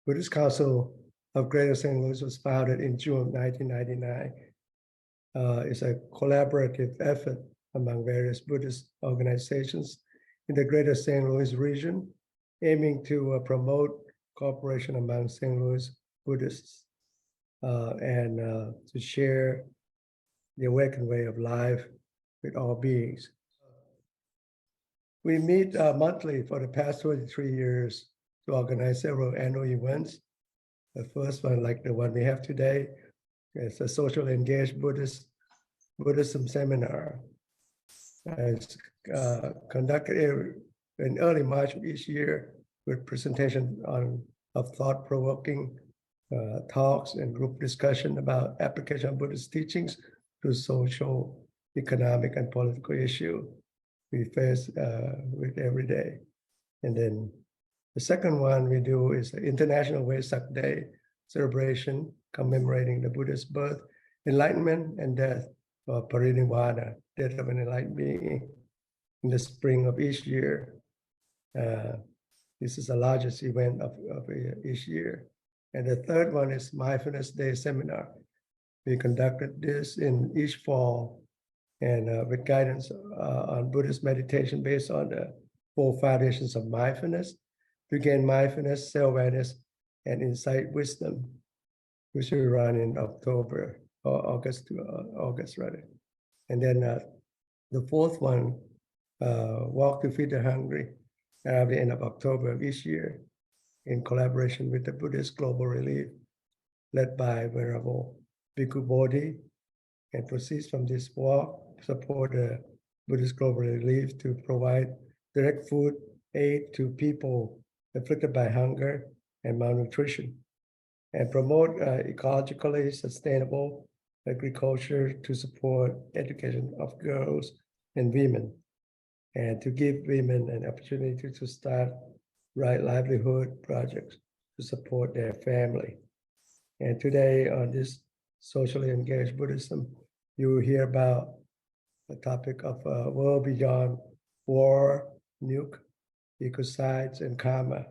Buddhist Council of Greater St. Louis was founded in June 1999. It's a collaborative effort among various Buddhist organizations in the Greater St. Louis region, aiming to promote cooperation among St. Louis Buddhists and to share the awakened way of life with all beings. We meet monthly for the past 23 years to organize several annual events. The first one, like the one we have today, is a socially engaged Buddhism seminar. It's conducted in early March of each year with presentation of thought-provoking talks and group discussion about application of Buddhist teachings to social, economic, and political issues we face with every day. And then the second one we do is the International Vesak Day celebration commemorating the Buddha's birth, enlightenment, and death, or parinirvana, death of an enlightened being, in the spring of each year. This is the largest event of each year. And the third one is Mindfulness Day seminar. We conducted this in each fall and with guidance on Buddhist meditation based on the 4 foundations of mindfulness, to gain mindfulness, self-awareness, and insight wisdom, which will run in October or August rather. And then the fourth one, Walk to Feed the Hungry, at the end of October of each year, in collaboration with the Buddhist Global Relief, led by Venerable Bhikkhu Bodhi, and proceeds from this walk support the Buddhist Global Relief to provide direct food aid to people afflicted by hunger and malnutrition, and promote ecologically sustainable agriculture to support education of girls and women, and to give women an opportunity to start right livelihood projects to support their family. And today on this socially engaged Buddhism, you will hear about the topic of world beyond war, Nuke, Ecocides, and karma.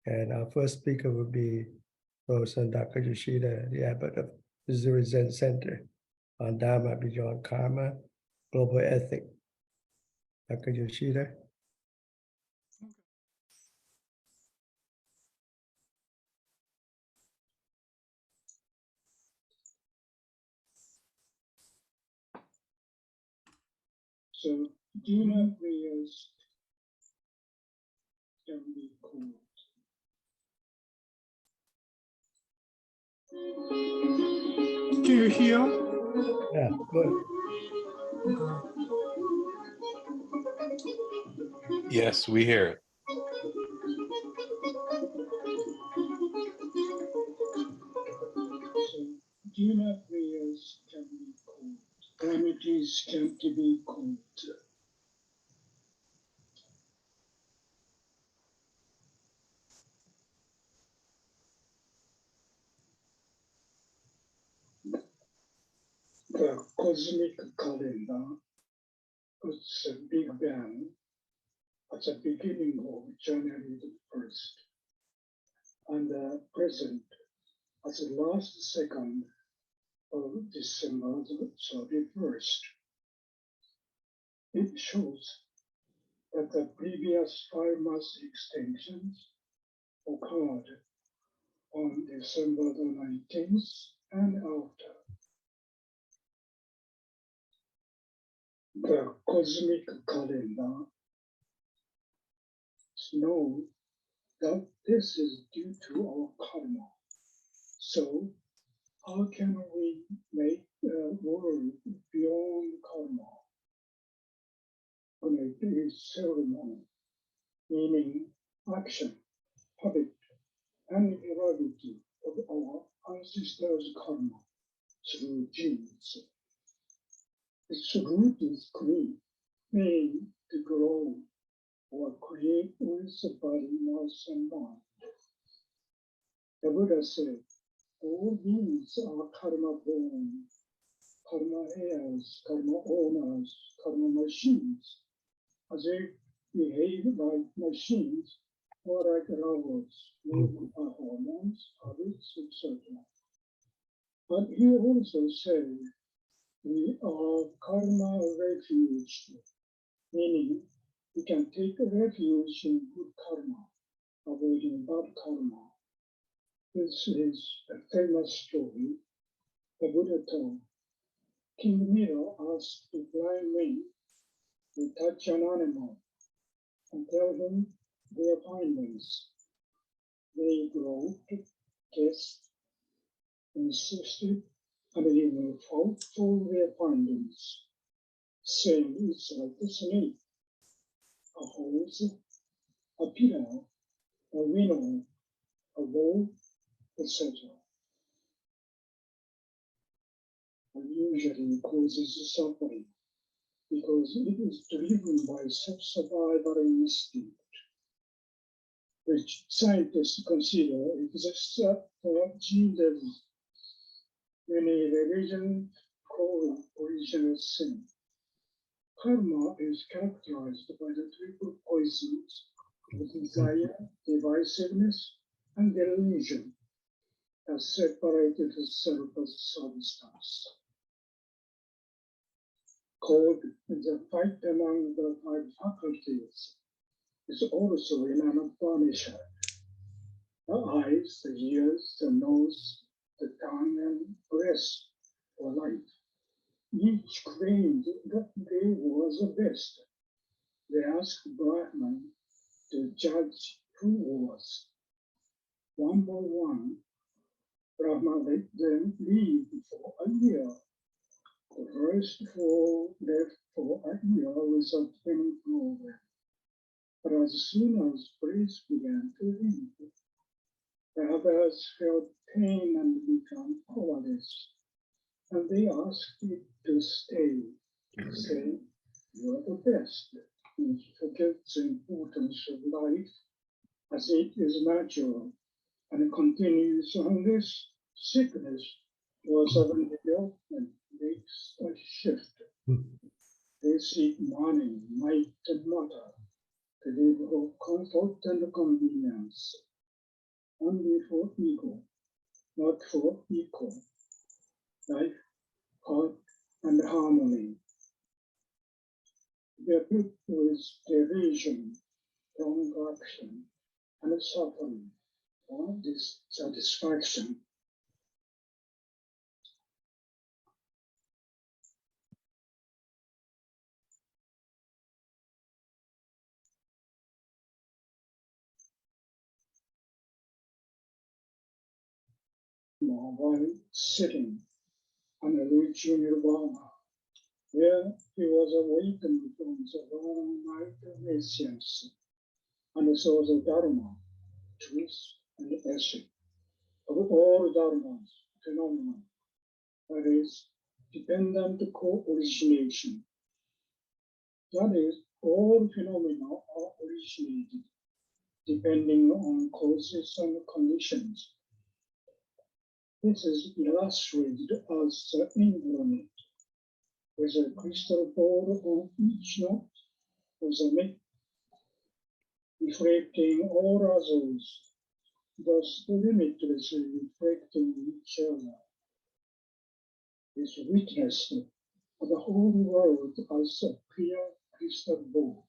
And our first speaker will be Professor Dr. Yoshida, the abbot of Missouri Zen Center on Dharma Beyond Karma, Global Ethic. Dr. Yoshida. So, do not prayers can be called. Do you hear? Yeah, good. Yes, we hear it. So, do not prayers can be called. Calamities can't be called. The cosmic calendar puts a big bang at the beginning of January the 1st, and the present at the last second of December the 31st. It shows that the previous 5 mass extinctions occurred on December the 19th and after. The cosmic calendar knows that this is due to our karma. So, how can we make a world beyond karma? On a big ceremony, meaning action, habit, and heredity of our ancestors' karma through genes. Its root is clean, meaning to grow or create with the body, mouth, and mind. The Buddha said, all beings are karma born, karma heirs, karma owners, karma machines. As they behave like machines, or like robots, mood hormones, habits, etc. But he also said we are karma refuge, meaning we can take refuge in good karma, avoiding bad karma. This is a famous story the Buddha told. King Miro asked the blind men to touch an animal and tell him their findings. They groped, guessed, insisted, and even fought for their findings, saying it's like a snake, a hose, a pillar, a winnow, a bowl, etc. And usually causes suffering because it is driven by self-survival instinct, which scientists consider exists for gene level. Many religions call original sin. Karma is characterized by the triple poisons of desire, divisiveness, and delusion that separated the self as substance. Called the fight among the five faculties is also in an Upanishad. The eyes, the ears, the nose, the tongue, and breast were life. Each claimed that they were the best. They asked Brahman to judge who was. One by one, Brahma let them leave for a year. The rest left for a year without any problem. But as soon as praise began to leave, the others felt pain and became powerless. And they asked it to stay, saying, "You are the best," and forget the importance of life as it is natural and continues unless sickness or sudden development makes a shift. They seek money, might, and matter to live for comfort and convenience, only for ego, not for equal life, heart, and harmony. They are built with derision, wrong action, and suffering, or dissatisfaction. While sitting on a reaching nirvana, where he was awakened from the long night of omniscience and saw the Dharma, truth, and essence of all dharmas, phenomena, that is, dependent co-origination. That is, all phenomena are originated depending on causes and conditions. This is illustrated as the infinite, with a crystal ball on each knot of the neck, reflecting all others, thus limitlessly reflecting each other. Is witnessed of the whole world as a clear crystal ball.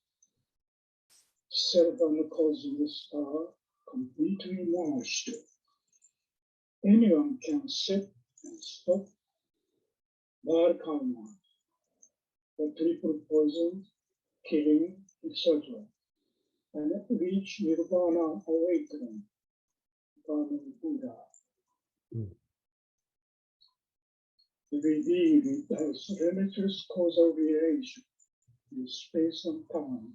Self and cosmos are completely merged. Anyone can set and stop bad karma, the triple poison, killing, etc., and reach nirvana awakening, becoming Buddha. Revealed as limitless causal relation in space and time,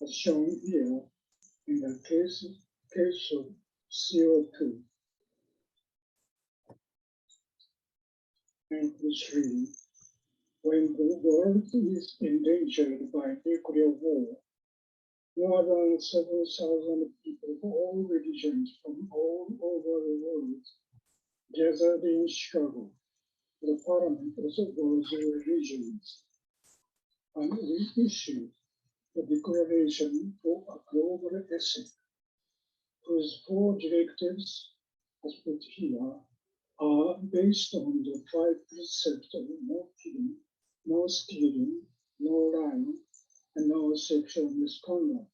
as shown here in the case of CO2. And 3. When the world is endangered by nuclear war, more than 7,000 people of all religions from all over the world gathered in Chicago, the Parliament of the world's religions, and we issued the Declaration for a Global Ethic, whose 4 directives, as put here, are based on the 5 precepts of no killing, no stealing, no lying, and no sexual misconduct,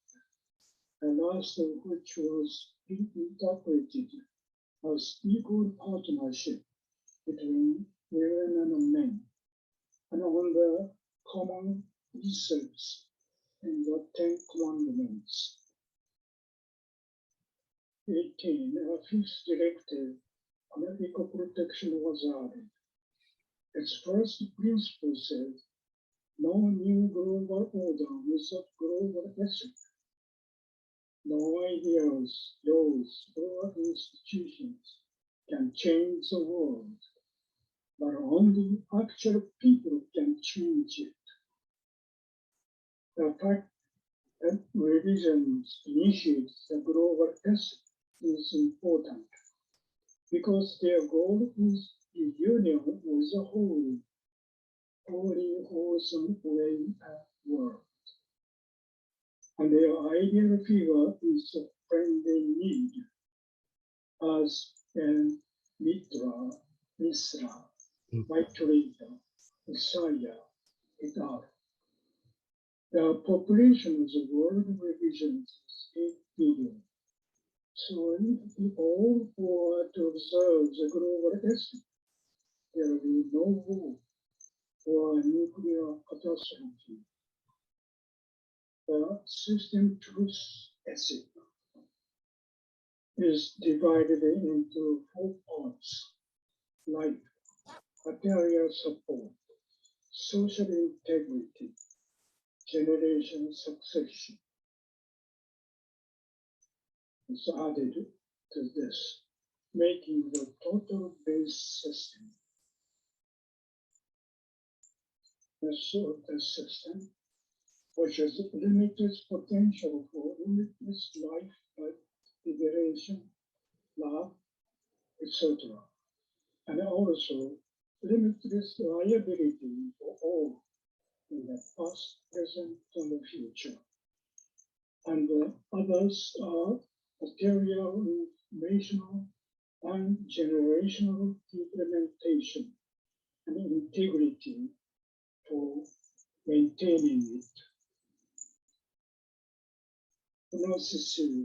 the last of which was interpreted as equal partnership between women and men, and on the common precepts in the 10 Commandments. 18. A 5th directive on eco-protection was added. Its first principle says, no new global order without global ethics. No ideas, laws, or institutions can change the world, but only actual people can change it. The fact that religions initiate the global ethic is important because their goal is the union with the holy, wholesome way of world. And their ideal figure is a friend they need, as in Mitra, Misra, Maitreya, Messiah, et al. The population of the world religions is 8 billion. So if we all were to observe the global ethic, there will be no war or nuclear catastrophe. The system truth ethic is divided into 4 parts: life, material support, social integrity, generation succession. Is added to this, making the total base system. The sort of system, which has limited potential for limitless life, liberation, love, etc., and also limitless liability for all in the past, present, and the future. And the others are material, informational, and generational implementation and integrity for maintaining it. Gnosticism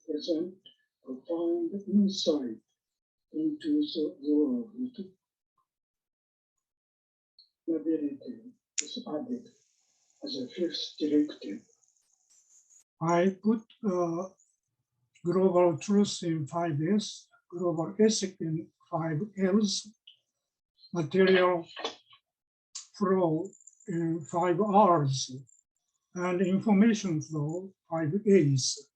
presents profound insight into the world. Nobility is added as a 5th directive. I put global truth in 5 L's, global ethic in 5 L's, material flow in 5 R's, and information flow 5 A's.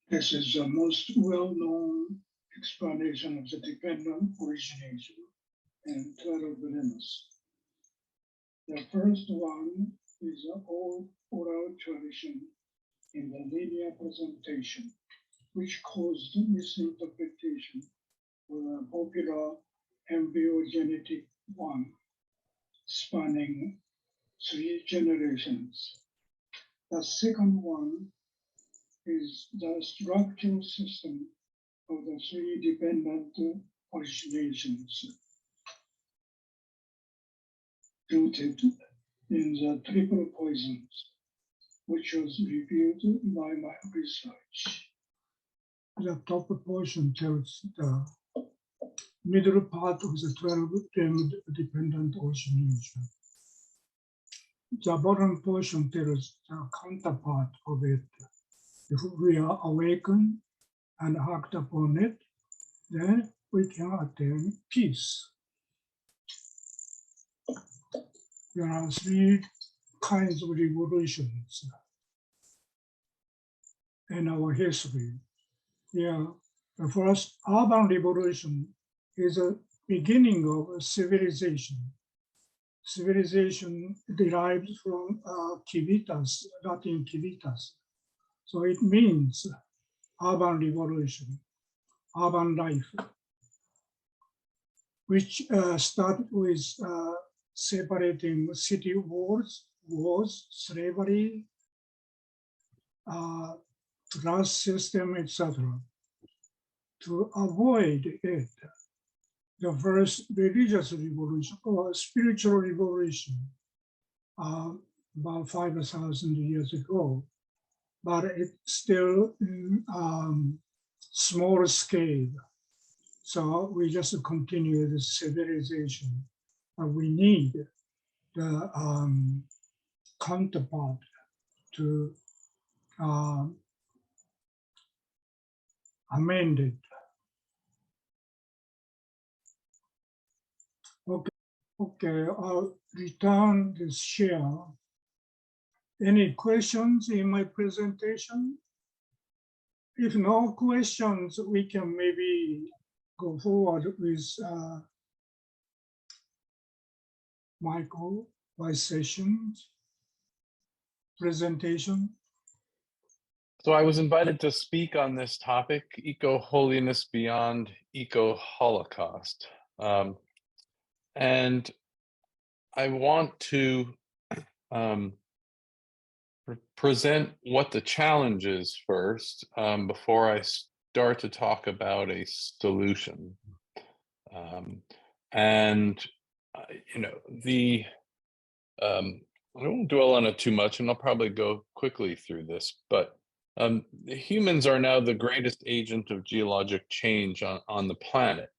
This is the most well-known explanation of the dependent origination in 12 lemmas. The first one is the old oral tradition in the linear presentation, which caused misinterpretation of a popular embryogenetic one spanning 3 generations. The second one is the structural system of the 3 dependent originations, rooted in the triple poisons, which was reviewed by my research. The top portion tells the middle part of the 12 termed dependent origination. The bottom portion tells the counterpart of it. If we are awakened and act upon it, then we can attain peace. There are 3 kinds of revolutions in our history. The first urban revolution is a beginning of a civilization. Civilization derives from civitas, Latin civitas. So it means urban revolution, urban life, which started with separating city wars, slavery, trust system, etc. To avoid it, the first religious revolution or spiritual revolution about 5,000 years ago, but it's still small scale. So we just continue the civilization. We need the counterpart to amend it. Okay, I'll return this share. Any questions in my presentation? If no questions, we can maybe go forward with Michael by sessions presentation. So I was invited to speak on this topic, eco-holiness beyond eco-holocaust. And I want to present what the challenge is first, before I start to talk about a solution. You know, I won't dwell on it too much, and I'll probably go quickly through this, but humans are now the greatest agent of geologic change on the planet.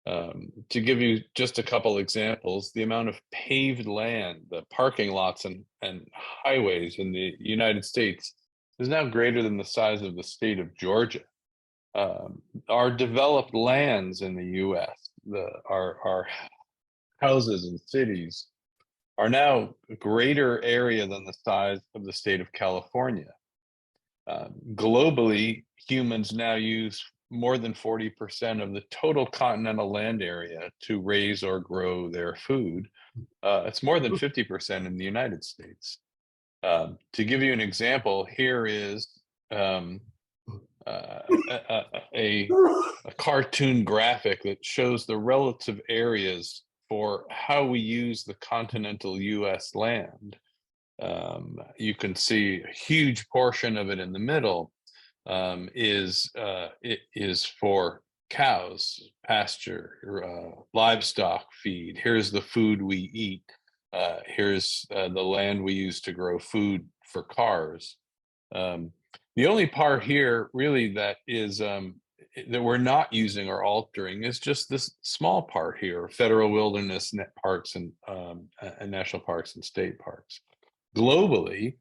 To give you just a couple examples, the amount of paved land, the parking lots and highways in the United States is now greater than the size of the state of Georgia. Our developed lands in the US, our houses and cities are now a greater area than the size of the state of California. Globally, humans now use more than 40% of the total continental land area to raise or grow their food. It's more than 50% in the United States. To give you an example, here is a cartoon graphic that shows the relative areas for how we use the continental US land. You can see a huge portion of it in the middle is for cows, pasture, livestock feed. Here's the food we eat. Here's the land we use to grow food for cars. The only part here really that is that we're not using or altering is just this small part here: federal wilderness net parks and national parks and state parks. Globally,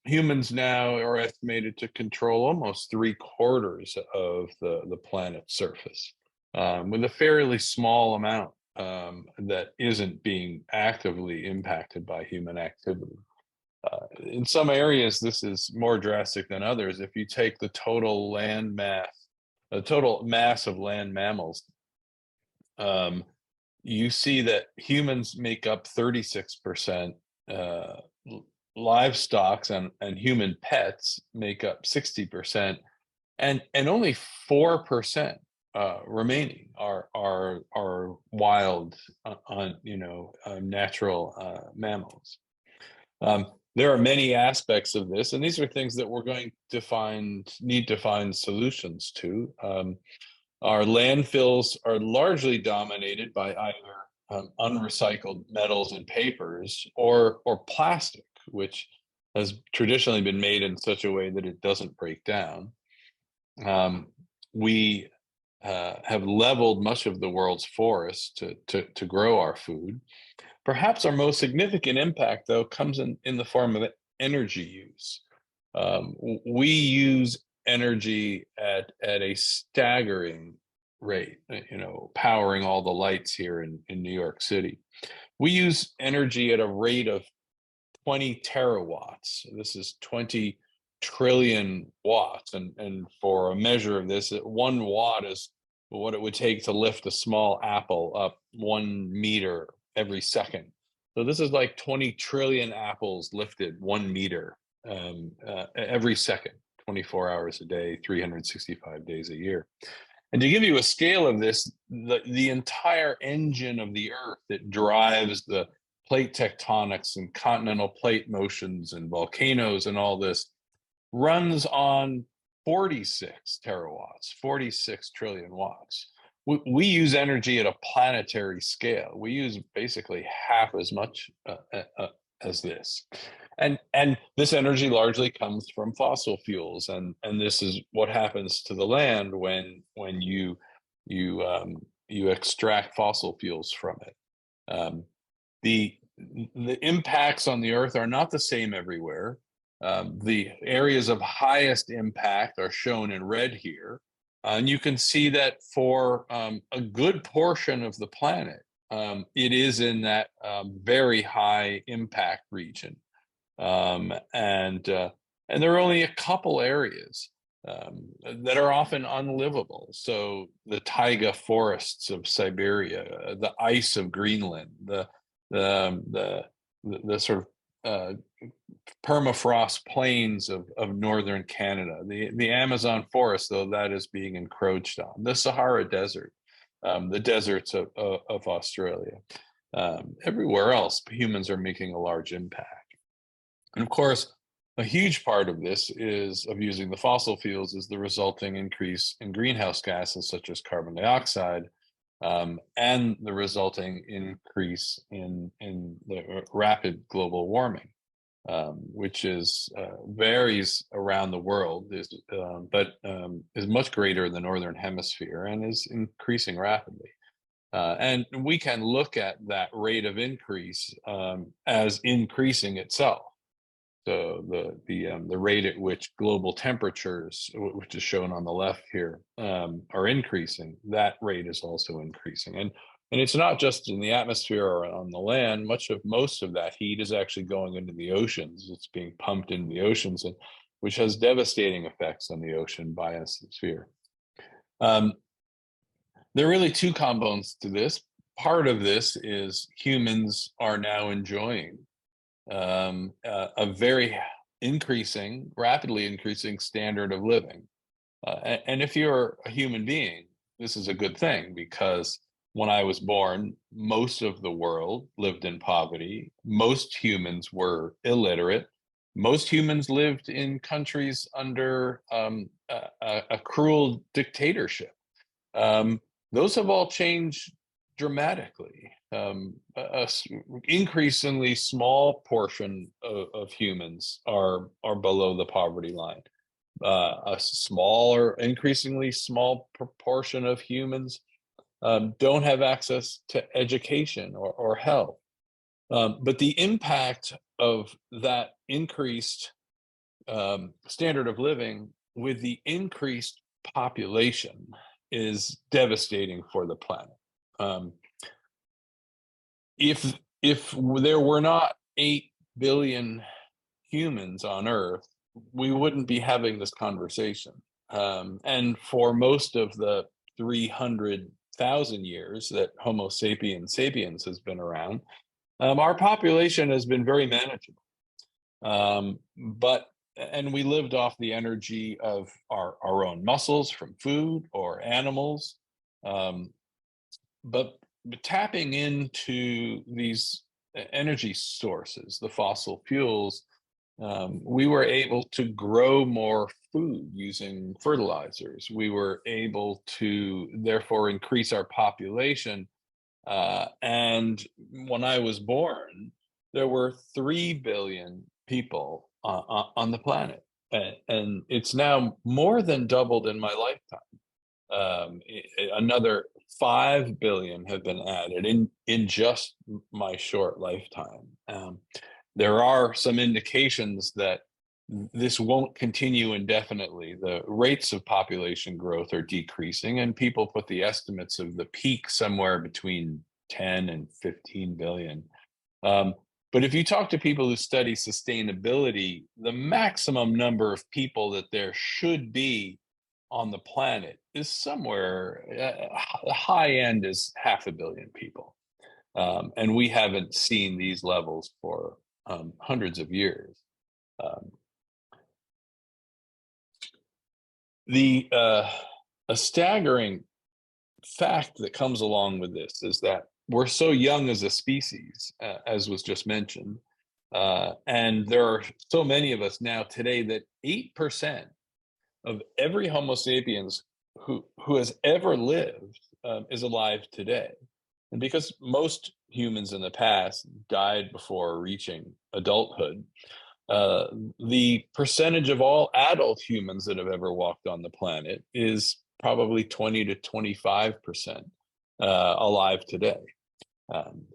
humans now are estimated to control almost 3/4 of the planet's surface, with a fairly small amount that isn't being actively impacted by human activity. In some areas, this is more drastic than others. If you take the total land mass, the total mass of land mammals, you see that humans make up 36%, livestock and human pets make up 60%, and only 4% remaining are wild, natural mammals. There are many aspects of this, and these are things that we're going to need to find solutions to. Our landfills are largely dominated by either unrecycled metals and papers or plastic, which has traditionally been made in such a way that it doesn't break down. We have leveled much of the world's forests to grow our food. Perhaps our most significant impact, though, comes in the form of energy use. We use energy at a staggering rate, powering all the lights here in New York City. We use energy at a rate of 20 terawatts. This is 20 trillion watts. And for a measure of this, 1 watt is what it would take to lift a small apple up 1 meter every second. So this is like 20 trillion apples lifted 1 meter every second, 24 hours a day, 365 days a year. And to give you a scale of this, the entire engine of the Earth that drives the plate tectonics and continental plate motions and volcanoes and all this runs on 46 terawatts, 46 trillion watts. We use energy at a planetary scale. We use basically half as much as this. And this energy largely comes from fossil fuels, and this is what happens to the land when you extract fossil fuels from it. The impacts on the earth are not the same everywhere. The areas of highest impact are shown in red here. And you can see that for a good portion of the planet, it is in that very high impact region. And there are only a couple areas that are often unlivable. So the taiga forests of Siberia, the ice of Greenland, the sort of permafrost plains of northern Canada, the Amazon forest, though that is being encroached on, the Sahara Desert, the deserts of Australia. Everywhere else, humans are making a large impact. And of course, a huge part of this of using the fossil fuels is the resulting increase in greenhouse gases such as carbon dioxide, and the resulting increase in the rapid global warming, which varies around the world, but is much greater in the Northern Hemisphere and is increasing rapidly. And we can look at that rate of increase as increasing itself. So the rate at which global temperatures, which is shown on the left here, are increasing, that rate is also increasing. And it's not just in the atmosphere or on the land. Most of that heat is actually going into the oceans. It's being pumped into the oceans, which has devastating effects on the ocean biosphere. There are really two components to this. Part of this is humans are now enjoying a very rapidly increasing standard of living. And if you're a human being, this is a good thing, because when I was born, most of the world lived in poverty. Most humans were illiterate. Most humans lived in countries under a cruel dictatorship. Those have all changed dramatically. Increasingly small portion of humans are below the poverty line. A increasingly small proportion of humans don't have access to education or health. But the impact of that increased standard of living with the increased population is devastating for the planet. If there were not 8 billion humans on Earth, we wouldn't be having this conversation. And for most of the 300,000 years that Homo sapiens sapiens has been around, our population has been very manageable. And we lived off the energy of our own muscles from food or animals. But tapping into these energy sources, the fossil fuels, we were able to grow more food using fertilizers. We were able to therefore increase our population. And when I was born, there were 3 billion people on the planet. And it's now more than doubled in my lifetime. Another 5 billion have been added in just my short lifetime. There are some indications that this won't continue indefinitely. The rates of population growth are decreasing, and people put the estimates of the peak somewhere between 10 and 15 billion. But if you talk to people who study sustainability, the maximum number of people that there should be on the planet is somewhere, the high end is 500 million people. And we haven't seen these levels for hundreds of years. A staggering fact that comes along with this is that we're so young as a species, as was just mentioned. And there are so many of us now today that 8% of every Homo sapiens who has ever lived is alive today. And because most humans in the past died before reaching adulthood, the percentage of all adult humans that have ever walked on the planet is probably 20 to 25% alive today.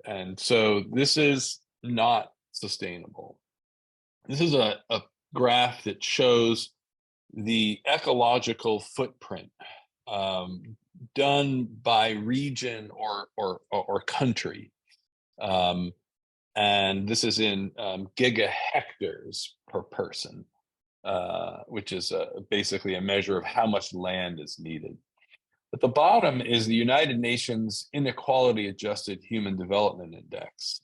And so this is not sustainable. This is a graph that shows the ecological footprint done by region or country. And this is in gigahectares per person, which is basically a measure of how much land is needed. At the bottom is the United Nations Inequality Adjusted Human Development Index.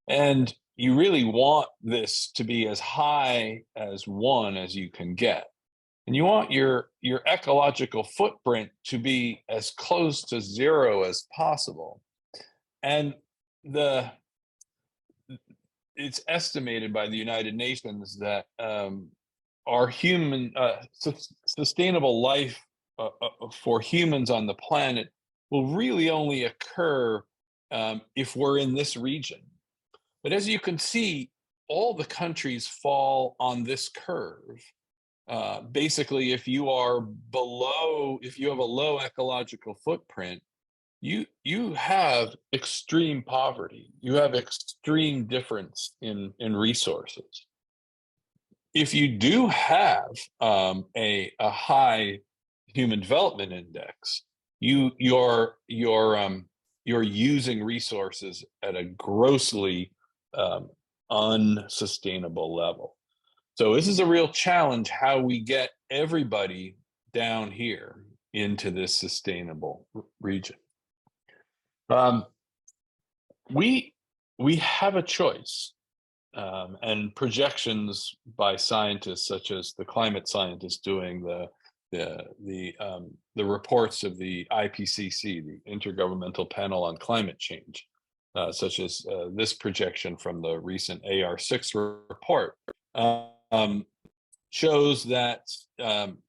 And you really want this to be as high as 1 as you can get. And you want your ecological footprint to be as close to 0 as possible. And it's estimated by the United Nations that our human sustainable life for humans on the planet will really only occur if we're in this region. But as you can see, all the countries fall on this curve. Basically, if you have a low ecological footprint, you have extreme poverty. You have extreme difference in resources. If you do have a high human development index, you're using resources at a grossly unsustainable level. So this is a real challenge, how we get everybody down here into this sustainable region. We have a choice, and projections by scientists such as the climate scientists doing the reports of the IPCC, the Intergovernmental Panel on Climate Change, such as this projection from the recent AR6 report, shows that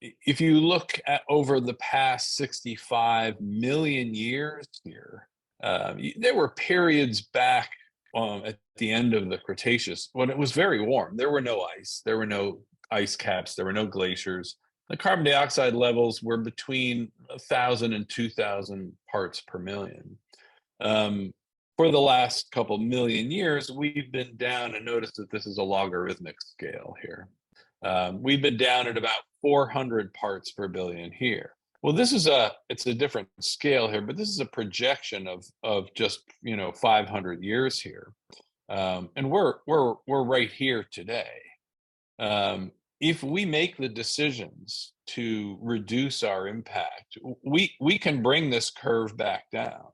if you look at over the past 65 million years here, there were periods back at the end of the Cretaceous when it was very warm. There were no ice, there were no ice caps, there were no glaciers. The carbon dioxide levels were between 1,000 and 2,000 parts per million. For the last couple million years, we've been down, and notice that this is a logarithmic scale here. We've been down at about 400 parts per billion here. Well, it's a different scale here, but this is a projection of just 500 years here, and we're right here today. If we make the decisions to reduce our impact, we can bring this curve back down.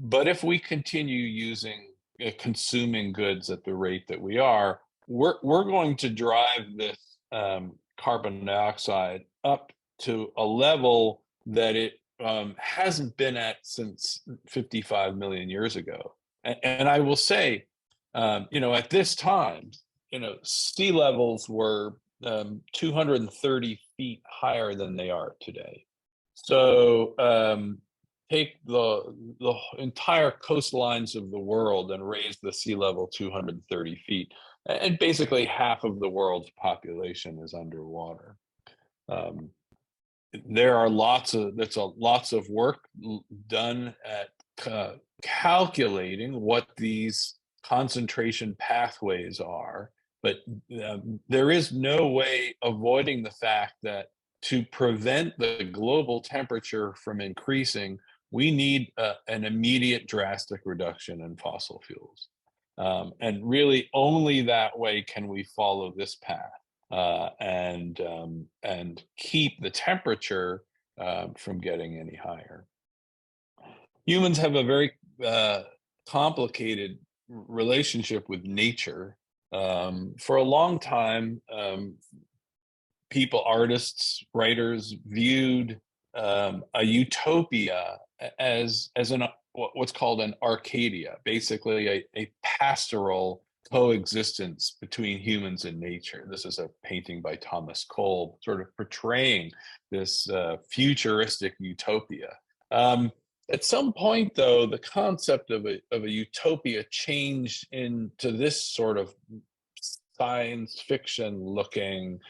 But if we continue consuming goods at the rate that we are, we're going to drive this carbon dioxide up to a level that it hasn't been at since 55 million years ago. And I will say, at this time, sea levels were 230 feet higher than they are today. So take the entire coastlines of the world and raise the sea level 230 feet. And basically half of the world's population is underwater. There are lots of work done at calculating what these concentration pathways are, but there is no way avoiding the fact that to prevent the global temperature from increasing, we need an immediate drastic reduction in fossil fuels. And really only that way can we follow this path and keep the temperature from getting any higher. Humans have a very complicated relationship with nature. For a long time, artists, writers viewed a utopia as what's called an Arcadia, basically a pastoral coexistence between humans and nature. This is a painting by Thomas Cole, sort of portraying this futuristic utopia. At some point, though, the concept of a utopia changed into this sort of science fiction looking,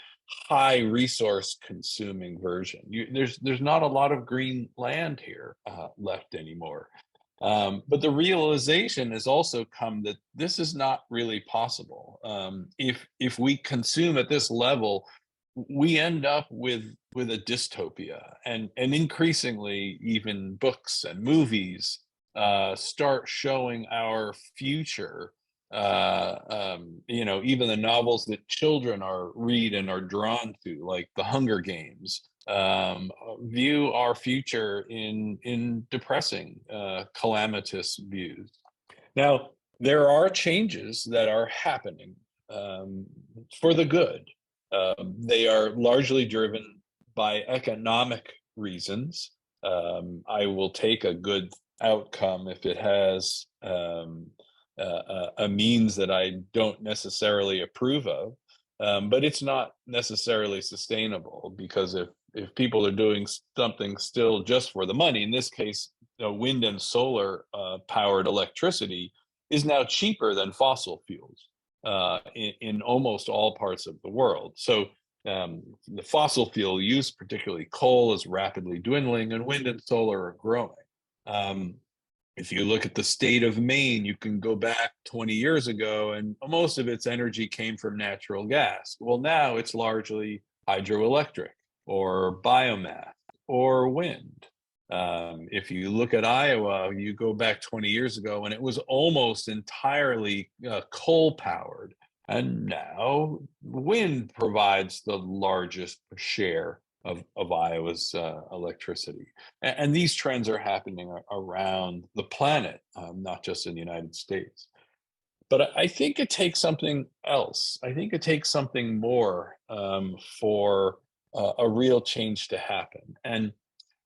high resource consuming version. There's not a lot of green land here left anymore. But the realization has also come that this is not really possible. If we consume at this level, we end up with a dystopia, and increasingly even books and movies start showing our future. Even the novels that children read and are drawn to, like the Hunger Games, view our future in depressing, calamitous views. Now, there are changes that are happening for the good. They are largely driven by economic reasons. I will take a good outcome if it has a means that I don't necessarily approve of, but it's not necessarily sustainable, because if people are doing something still just for the money, in this case, wind and solar powered electricity is now cheaper than fossil fuels in almost all parts of the world. So the fossil fuel use, particularly coal, is rapidly dwindling, and wind and solar are growing. If you look at the state of Maine, you can go back 20 years ago, and most of its energy came from natural gas. Well, now it's largely hydroelectric or biomass or wind. If you look at Iowa, you go back 20 years ago, and it was almost entirely coal powered. And now wind provides the largest share of Iowa's electricity. And these trends are happening around the planet, not just in the United States. But I think it takes something else. I think it takes something more for a real change to happen. And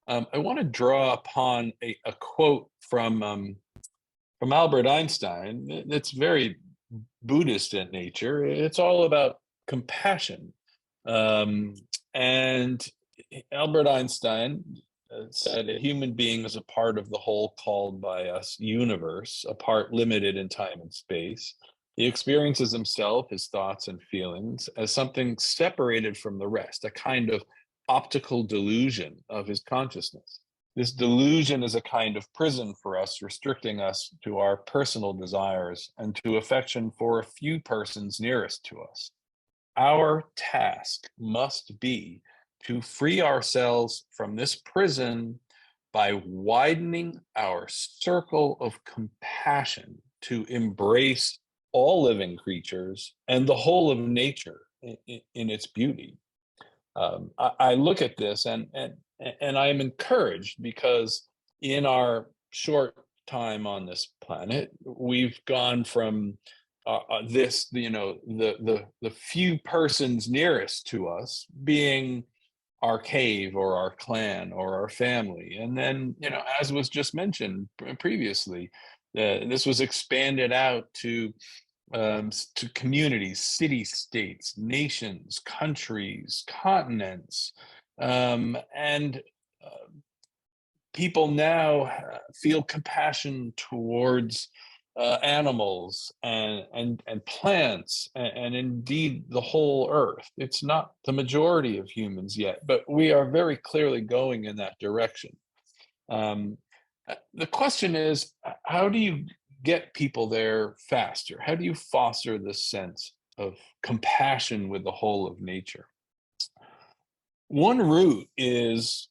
I want to draw upon a quote from Albert Einstein. It's very Buddhist in nature. It's all about compassion. And Albert Einstein said a human being is a part of the whole called by us universe, a part limited in time and space. He experiences himself, his thoughts and feelings, as something separated from the rest, a kind of optical delusion of his consciousness. This delusion is a kind of prison for us, restricting us to our personal desires and to affection for a few persons nearest to us. Our task must be to free ourselves from this prison by widening our circle of compassion to embrace all living creatures and the whole of nature in its beauty. I look at this and I am encouraged, because in our short time on this planet, we've gone from the few persons nearest to us being our cave or our clan or our family, and then, as was just mentioned previously, this was expanded out to communities, city-states, nations, countries, continents, and people now feel compassion towards animals and plants and indeed the whole earth. It's not the majority of humans yet, but we are very clearly going in that direction. The question is, how do you get people there faster? How do you foster this sense of compassion with the whole of nature? One route is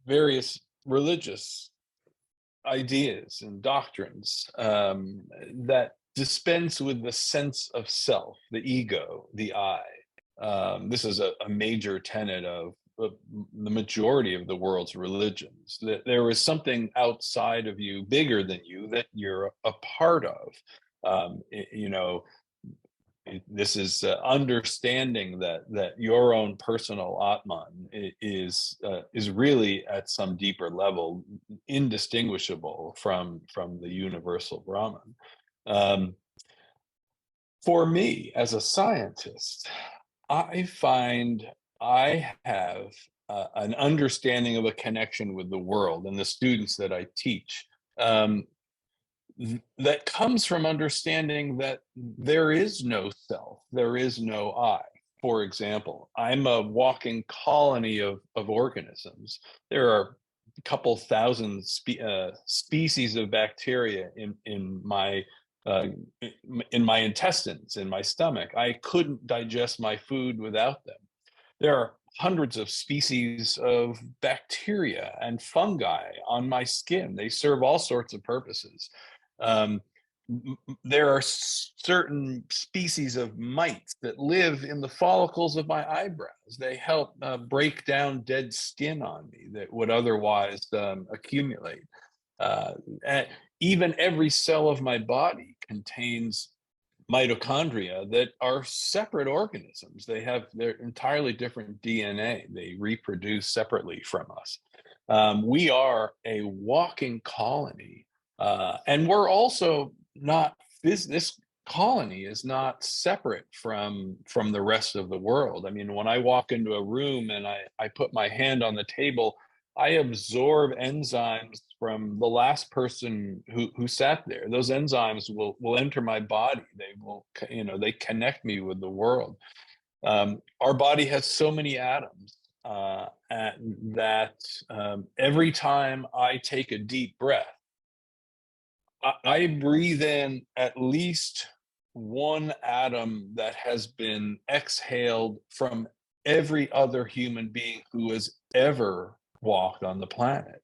various religious ideas and doctrines that dispense with the sense of self, the ego, the I. This is a major tenet of the majority of the world's religions, that there is something outside of you, bigger than you, that you're a part of. this is understanding that your own personal Atman is really at some deeper level indistinguishable from the universal Brahman. For me, as a scientist, I find I have an understanding of a connection with the world and the students that I teach. That comes from understanding that there is no self, there is no I. For example, I'm a walking colony of organisms. There are a couple thousand species of bacteria in my intestines, in my stomach. I couldn't digest my food without them. There are hundreds of species of bacteria and fungi on my skin. They serve all sorts of purposes. There are certain species of mites that live in the follicles of my eyebrows. They help break down dead skin on me that would otherwise accumulate. And even every cell of my body contains mitochondria that are separate organisms. They're entirely different DNA. They reproduce separately from us. We are a walking colony, and we're also not. This colony is not separate from the rest of the world. I mean, when I walk into a room and I put my hand on the table, I absorb enzymes from the last person who sat there. Those enzymes will enter my body. They will, they connect me with the world. Our body has so many atoms that every time I take a deep breath, I breathe in at least one atom that has been exhaled from every other human being who has ever walked on the planet.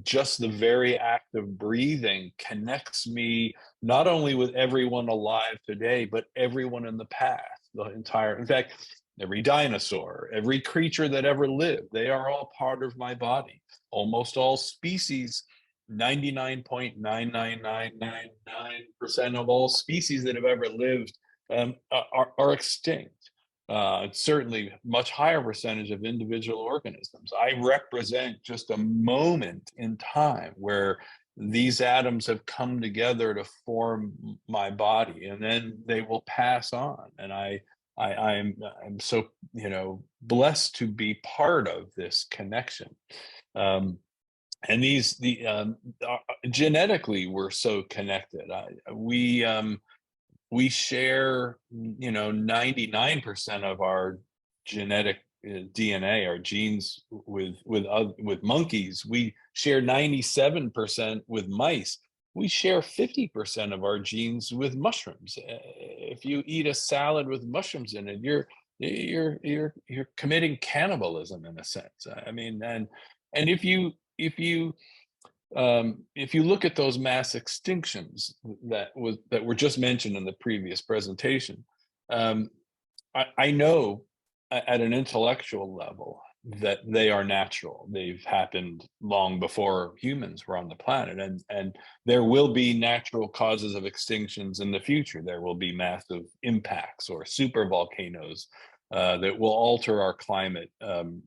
Just the very act of breathing connects me not only with everyone alive today, but everyone in the past, in fact, every dinosaur, every creature that ever lived, they are all part of my body. Almost all species, 99.99999% of all species that have ever lived are extinct. Certainly much higher percentage of individual organisms. I represent just a moment in time where these atoms have come together to form my body, and then they will pass on. And I'm so blessed to be part of this connection. And genetically, we're so connected. We share 99% of our genetic DNA, our genes with monkeys. We share 97% with mice. We share 50% of our genes with mushrooms. If you eat a salad with mushrooms in it, you're committing cannibalism in a sense. I mean, and if you look at those mass extinctions that were just mentioned in the previous presentation, I know at an intellectual level that they are natural. They've happened long before humans were on the planet, and there will be natural causes of extinctions in the future. There will be massive impacts or super volcanoes that will alter our climate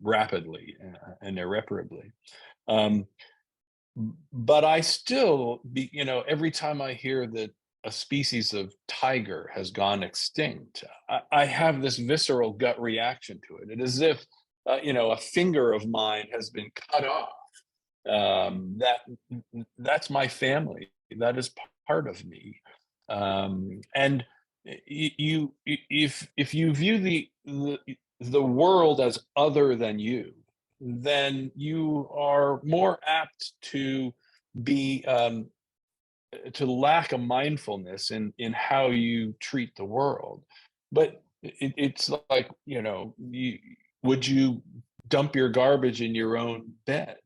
rapidly and irreparably. But I still, every time I hear that a species of tiger has gone extinct, I have this visceral gut reaction to it. It is as if, a finger of mine has been cut off. That's my family. That is part of me. And if you view the world as other than you, then you are more apt to be to lack a mindfulness in how you treat the world. But it's like, would you dump your garbage in your own bed?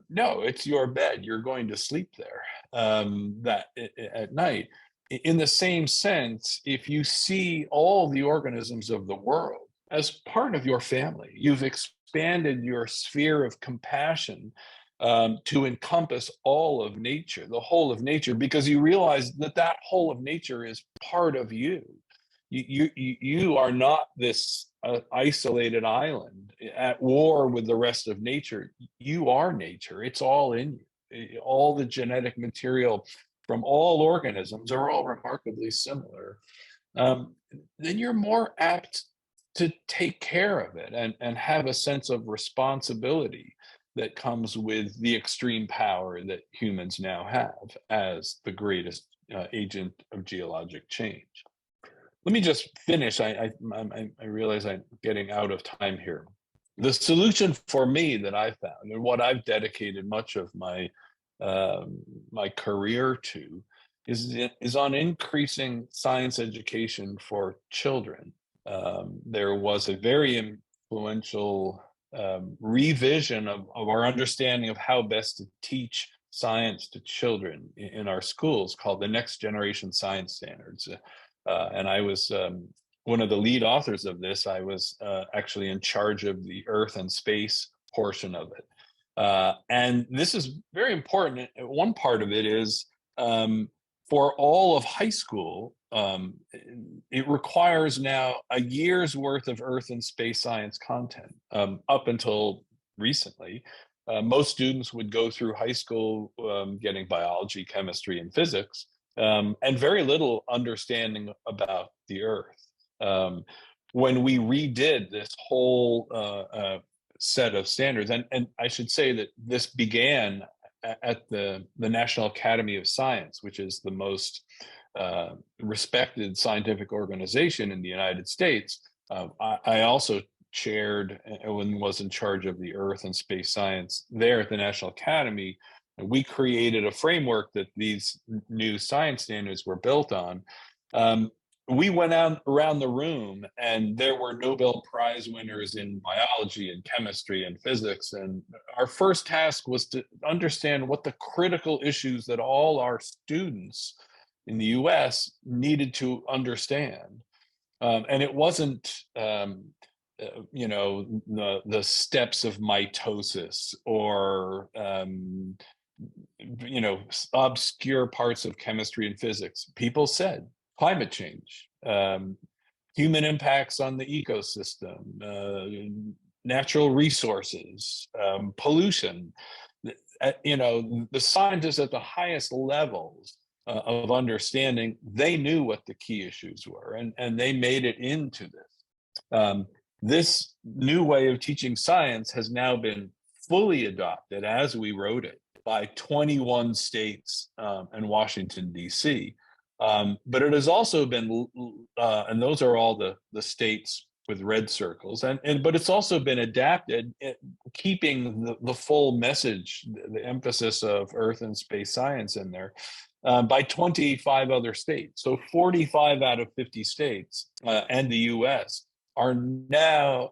No, it's your bed. You're going to sleep there at night. In the same sense, if you see all the organisms of the world as part of your family, you've expanded your sphere of compassion to encompass all of nature, the whole of nature, because you realize that whole of nature is part of you. You are not this isolated island at war with the rest of nature. You are nature. It's all in you. All the genetic material from all organisms are all remarkably similar. Then you're more apt to take care of it and have a sense of responsibility that comes with the extreme power that humans now have as the greatest agent of geologic change. Let me just finish. I realize I'm getting out of time here. The solution for me that I found, and what I've dedicated much of my my career to, is on increasing science education for children. There was a very influential revision of our understanding of how best to teach science to children in our schools, called the Next Generation Science Standards. And I was one of the lead authors of this. I was actually in charge of the Earth and space portion of it. And this is very important. One part of it is for all of high school, it requires now a year's worth of Earth and space science content. Up until recently, most students would go through high school getting biology, chemistry, and physics, and very little understanding about the Earth. When we redid this whole set of standards, and I should say that this began at the National Academy of Science, which is the most respected scientific organization in the United States. I also chaired and was in charge of the Earth and space science there at the National Academy. We created a framework that these new science standards were built on. We went out around the room, and there were Nobel Prize winners in biology and chemistry and physics. And our first task was to understand what the critical issues that all our students in the US needed to understand. And it wasn't, you know, the steps of mitosis or, you know, obscure parts of chemistry and physics. People said climate change, human impacts on the ecosystem, natural resources, pollution. You know, the scientists at the highest levels of understanding, they knew what the key issues were, and they made it into this. This new way of teaching science has now been fully adopted, as we wrote it, by 21 states and Washington, D.C. But it has also been, and those are all the states with red circles, but it's also been adapted, keeping the full message, the emphasis of Earth and space science in there, by 25 other states. So 45 out of 50 states and the US are now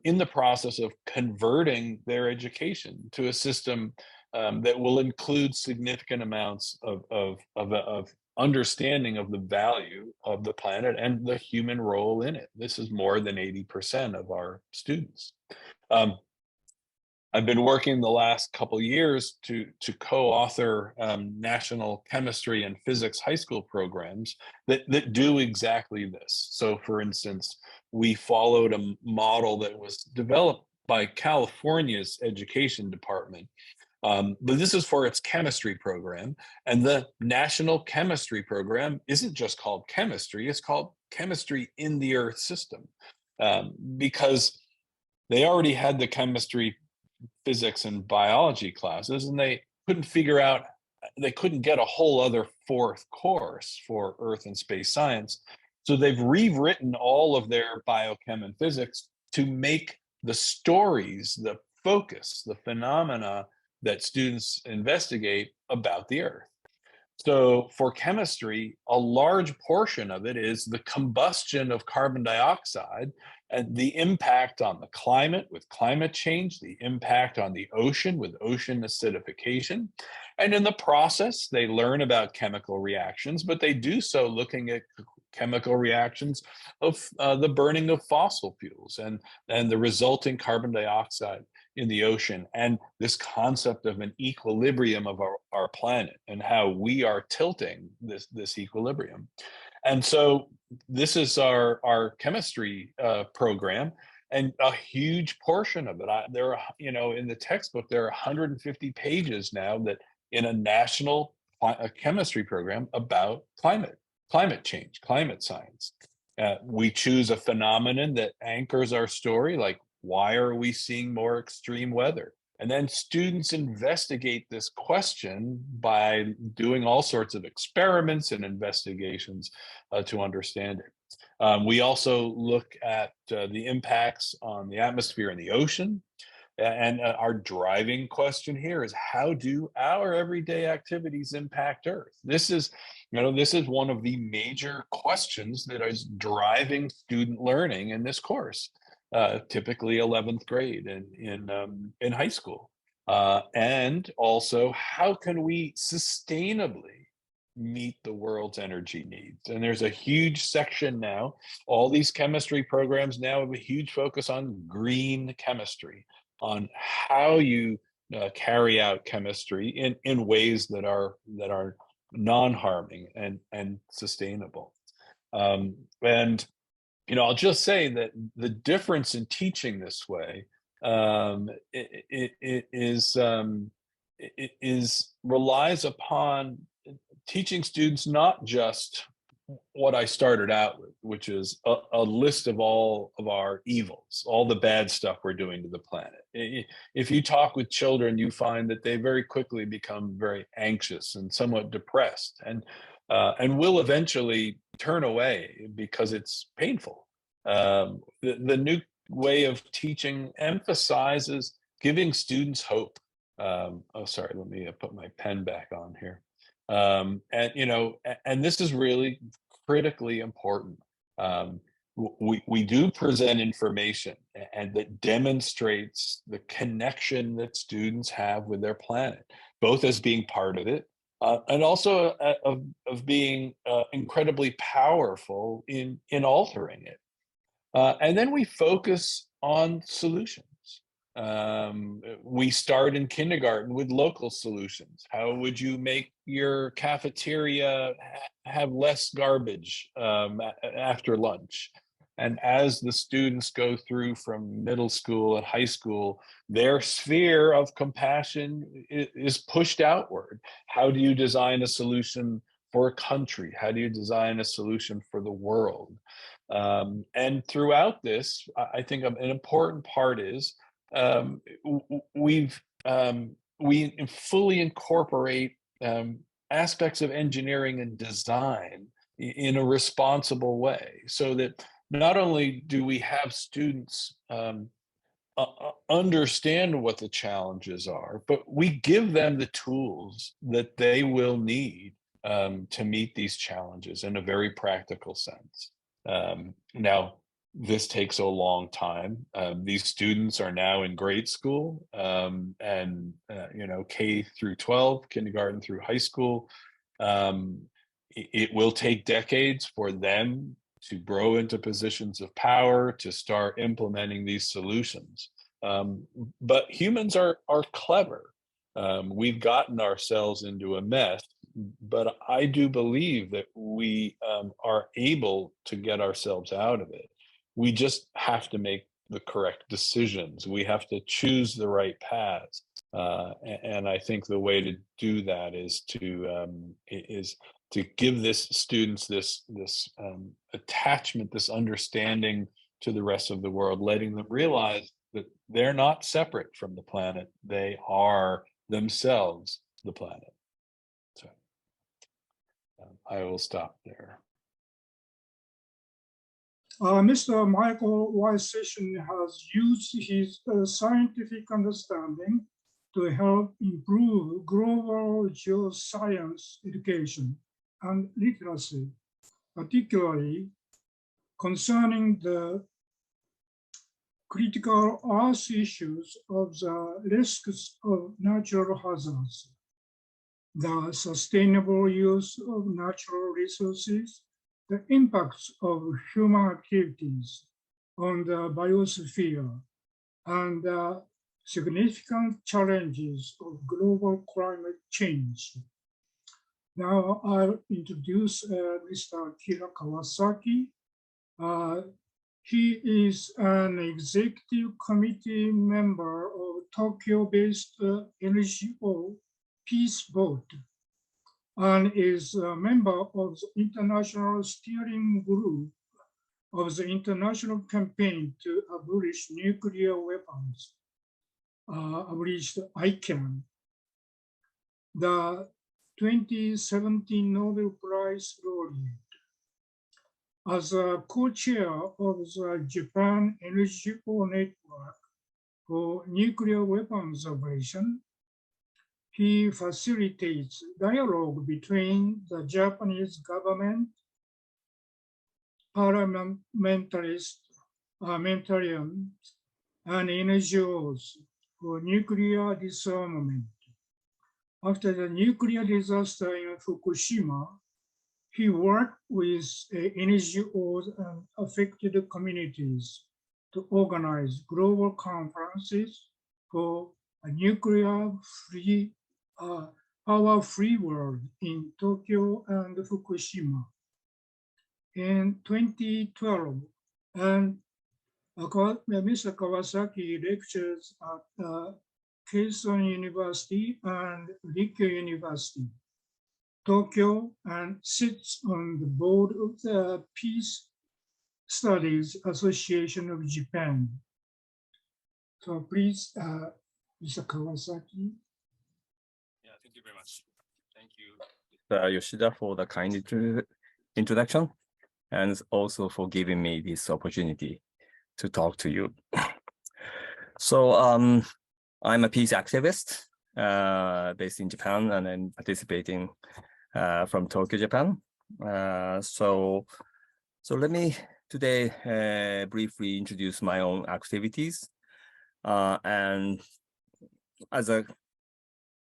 in the process of converting their education to a system that will include significant amounts of understanding of the value of the planet and the human role in it. This is more than 80% of our students. I've been working the last couple of years to co-author national chemistry and physics high school programs that do exactly this. So for instance, we followed a model that was developed by California's education department. But this is for its chemistry program. And the national chemistry program isn't just called chemistry, it's called chemistry in the Earth system. Because they already had the chemistry, physics, and biology classes, and they couldn't figure out, they couldn't get a whole other fourth course for Earth and space science. So they've rewritten all of their biochem and physics to make the stories, the focus, the phenomena that students investigate about the Earth. So for chemistry, a large portion of it is the combustion of carbon dioxide and the impact on the climate with climate change, the impact on the ocean with ocean acidification. And in the process, they learn about chemical reactions, but they do so looking at chemical reactions of the burning of fossil fuels and the resulting carbon dioxide in the ocean, and this concept of an equilibrium of our planet and how we are tilting this equilibrium. And so this is our chemistry program, and a huge portion of it, there are, you know, in the textbook, there are 150 pages now that in a national chemistry program about climate change, climate science. We choose a phenomenon that anchors our story, like why are we seeing more extreme weather? And then students investigate this question by doing all sorts of experiments and investigations to understand it. We also look at the impacts on the atmosphere and the ocean. And our driving question here is, how do our everyday activities impact Earth? This is, you know, this is one of the major questions that is driving student learning in this course, typically 11th grade in high school. And also, how can we sustainably meet the world's energy needs? And there's a huge section now. All these chemistry programs now have a huge focus on green chemistry, on how you carry out chemistry in ways that are non-harming and sustainable. And you know, I'll just say that the difference in teaching this way relies upon teaching students not just what I started out with, which is a list of all of our evils, all the bad stuff we're doing to the planet. If you talk with children, you find that they very quickly become very anxious and somewhat depressed, and will eventually turn away because it's painful. The new way of teaching emphasizes giving students hope. Oh, sorry, let me put my pen back on here. And you know, and this is really critically important. We do present information and that demonstrates the connection that students have with their planet, both as being part of it, and also of being incredibly powerful in altering it. And then we focus on solutions. We start in kindergarten with local solutions. How would you make your cafeteria have less garbage after lunch? And as the students go through from middle school and high school, their sphere of compassion is pushed outward. How do you design a solution for a country? How do you design a solution for the world? And throughout this, I think an important part is we fully incorporate aspects of engineering and design in a responsible way, so that not only do we have students understand what the challenges are, but we give them the tools that they will need to meet these challenges in a very practical sense. Now, this takes a long time. These students are now in grade school, and you know, K through 12, kindergarten through high school. It will take decades for them to grow into positions of power, to start implementing these solutions. But humans are clever. We've gotten ourselves into a mess, but I do believe that we are able to get ourselves out of it. We just have to make the correct decisions. We have to choose the right paths. And I think the way to do that is to give this students this attachment, this understanding to the rest of the world, letting them realize that they're not separate from the planet. They are themselves the planet. So I will stop there. Mr. Michael Y. Session has used his scientific understanding to help improve global geoscience education and literacy, particularly concerning the critical Earth issues of the risks of natural hazards, the sustainable use of natural resources, the impacts of human activities on the biosphere, and the significant challenges of global climate change. Now I'll introduce Mr. Kira Kawasaki. He is an executive committee member of Tokyo-based NGO Peace Boat and is a member of the international steering group of the international campaign to abolish nuclear weapons, abolish ICAN. The 2017 Nobel Prize laureate. As a co-chair of the Japan NGO Network for Nuclear Weapons Abolition, he facilitates dialogue between the Japanese government, parliamentarians, and NGOs for nuclear disarmament. After the nuclear disaster in Fukushima, he worked with NGOs and affected communities to organize global conferences for a nuclear-free, power-free world in Tokyo and Fukushima. In 2012, and Mr. Kawasaki lectures at Keison University and Rikkyo University, Tokyo, and sits on the board of the Peace Studies Association of Japan. So please, Mr. Kawasaki. Yeah, thank you very much. Thank you, Yoshida, for the kind introduction, and also for giving me this opportunity to talk to you. So I'm a peace activist based in Japan, and I'm participating from Tokyo, Japan. So let me today briefly introduce my own activities, and as a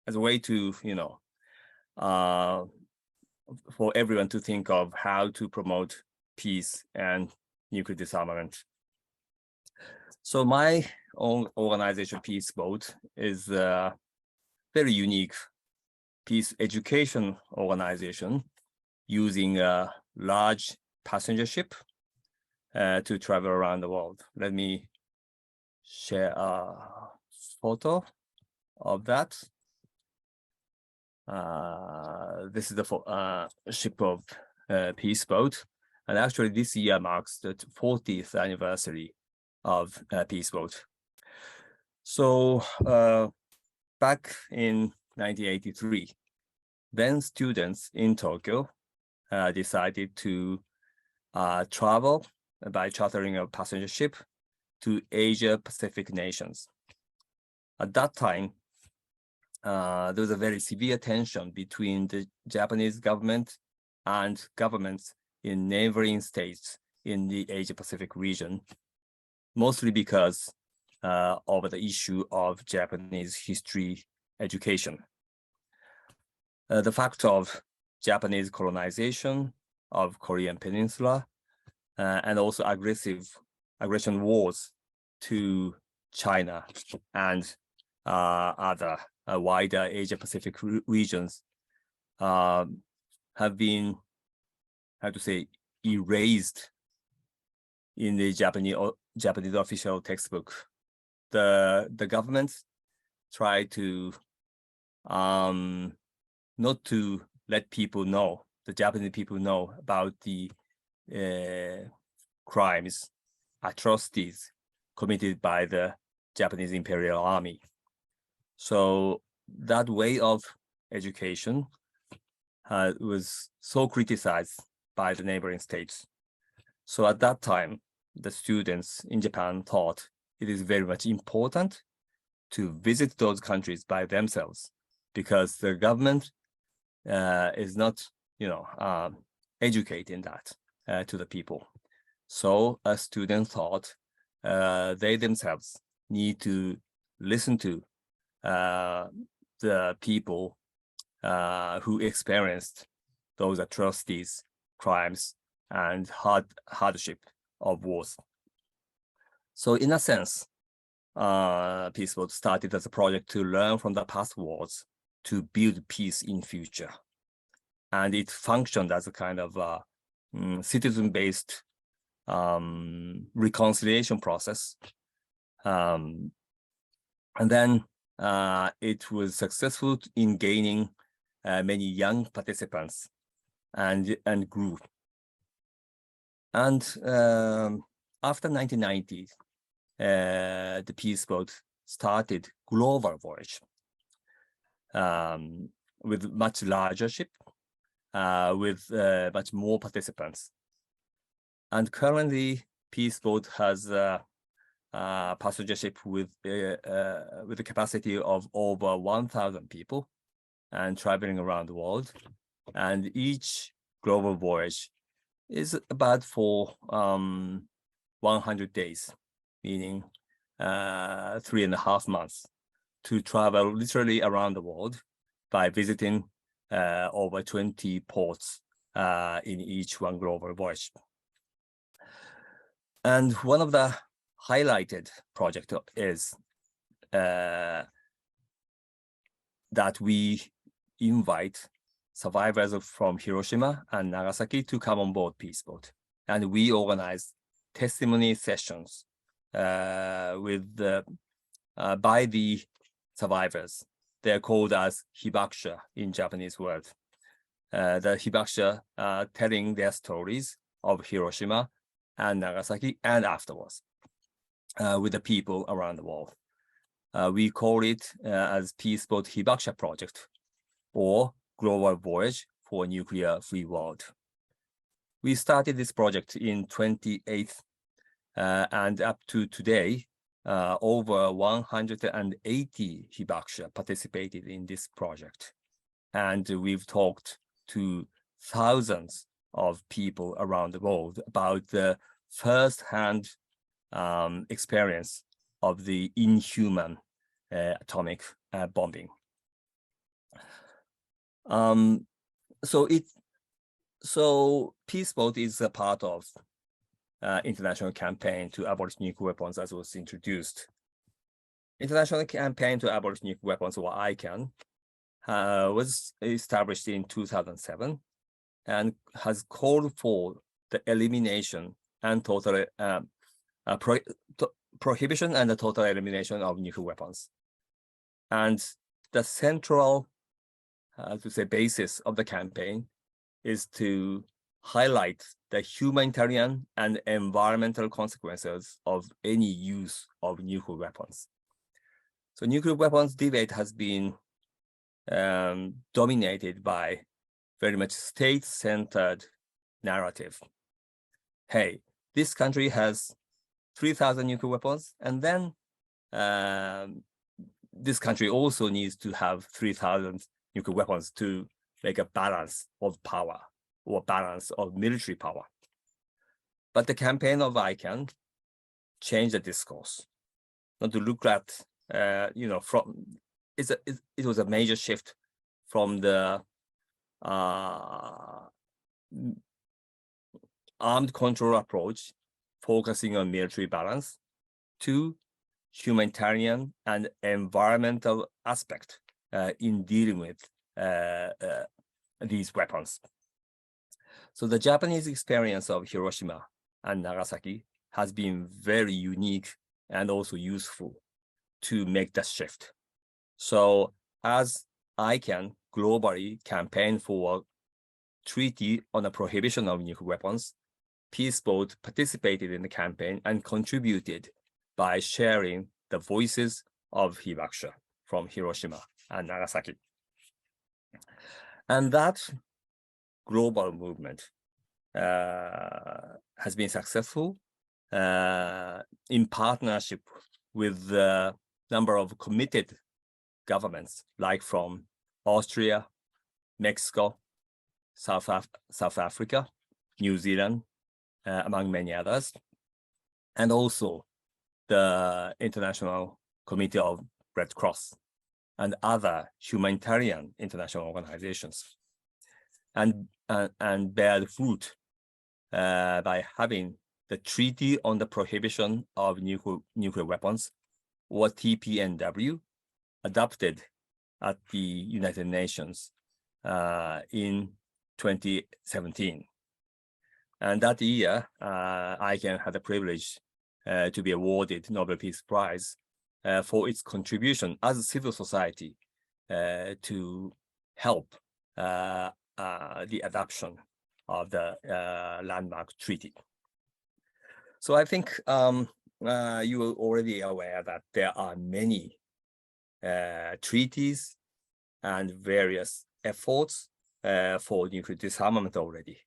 way to, for everyone to think of how to promote peace and nuclear disarmament. So my own organization, Peace Boat, is a very unique peace education organization using a large passenger ship to travel around the world. Let me share a photo of that. This is the ship of Peace Boat, and actually this year marks the 40th anniversary of Peace Boat. So back in 1983, then students in Tokyo decided to travel by chartering a passenger ship to Asia Pacific nations. At that time, there was a very severe tension between the Japanese government and governments in neighboring states in the Asia Pacific region, mostly because of the issue of Japanese history education. The fact of Japanese colonization of Korean Peninsula and also aggression wars to China and other wider Asia Pacific regions have been, how to say, erased in the Japanese official textbook. The government tried to not to let people know, the Japanese people know about the crimes, atrocities committed by the Japanese Imperial Army. So that way of education was so criticized by the neighboring states. So at that time, the students in Japan thought it is very much important to visit those countries by themselves, because the government is not, educating that to the people. So a student thought they themselves need to listen to the people who experienced those atrocities, crimes, and hardship of wars. So in a sense, Peace Boat started as a project to learn from the past wars to build peace in future. and it functioned as a kind of citizen-based reconciliation process. And then it was successful in gaining many young participants and grew. And after 1990, the Peace Boat started global voyage with much larger ship, with much more participants. And currently, Peace Boat has a passenger ship with a capacity of over 1,000 people and traveling around the world. And each global voyage is about for 100 days, meaning 3.5 months, to travel literally around the world by visiting over 20 ports in each one global voyage. And one of the highlighted project is that we invite survivors from Hiroshima and Nagasaki to come on board Peace Boat. And we organize testimony sessions with by the survivors. They're called as hibakusha in Japanese word. The hibakusha telling their stories of Hiroshima and Nagasaki and afterwards with the people around the world. We call it as Peace Boat Hibakusha Project or Global Voyage for a Nuclear-Free World. We started this project in 2008 and up to today, over 180 hibakusha participated in this project. And we've talked to thousands of people around the world about the first-hand experience of the inhuman atomic bombing. So Peace Boat is a part of international campaign to abolish nuclear weapons, as was introduced. International campaign to abolish nuclear weapons, or ICAN, was established in 2007 and has called for the elimination and total prohibition and the total elimination of nuclear weapons. And the central, basis of the campaign is to highlight the humanitarian and environmental consequences of any use of nuclear weapons. So nuclear weapons debate has been dominated by very much state-centered narrative. Hey, this country has 3,000 nuclear weapons, and then this country also needs to have 3,000 nuclear weapons to make a balance of power or balance of military power. But the campaign of ICAN changed the discourse. Not to look at, it was a major shift from the armed control approach, focusing on military balance, to humanitarian and environmental aspect in dealing with these weapons. So the Japanese experience of Hiroshima and Nagasaki has been very unique and also useful to make that shift. So as ICAN globally campaign for a treaty on the prohibition of nuclear weapons, Peace Boat participated in the campaign and contributed by sharing the voices of hibakusha from Hiroshima and Nagasaki. And that global movement has been successful in partnership with a number of committed governments, like from Austria, Mexico, South Africa, New Zealand, among many others, and also the International Committee of Red Cross and other humanitarian international organizations, and bear the fruit by having the Treaty on the Prohibition of Nuclear Weapons, or TPNW, adopted at the United Nations in 2017. And that year, ICANN had the privilege to be awarded Nobel Peace Prize for its contribution as a civil society to help the adoption of the landmark treaty. So I think you are already aware that there are many treaties and various efforts for nuclear disarmament already.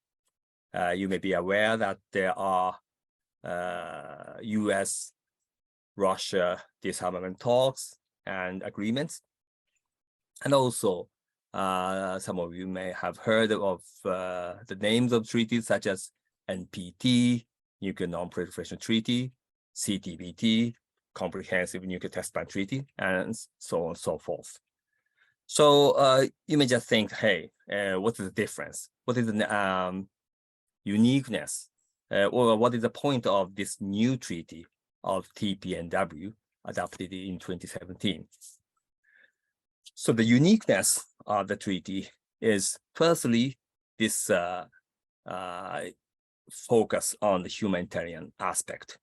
You may be aware that there are US-Russia disarmament talks and agreements. And also, some of you may have heard of the names of treaties such as NPT, Nuclear Non-Proliferation Treaty, CTBT, Comprehensive Nuclear Test Ban Treaty, and so on and so forth. So you may just think, hey, what is the difference? What is the uniqueness? Or what is the point of this new treaty of TPNW adopted in 2017? So the uniqueness of the treaty is firstly this focus on the humanitarian aspect.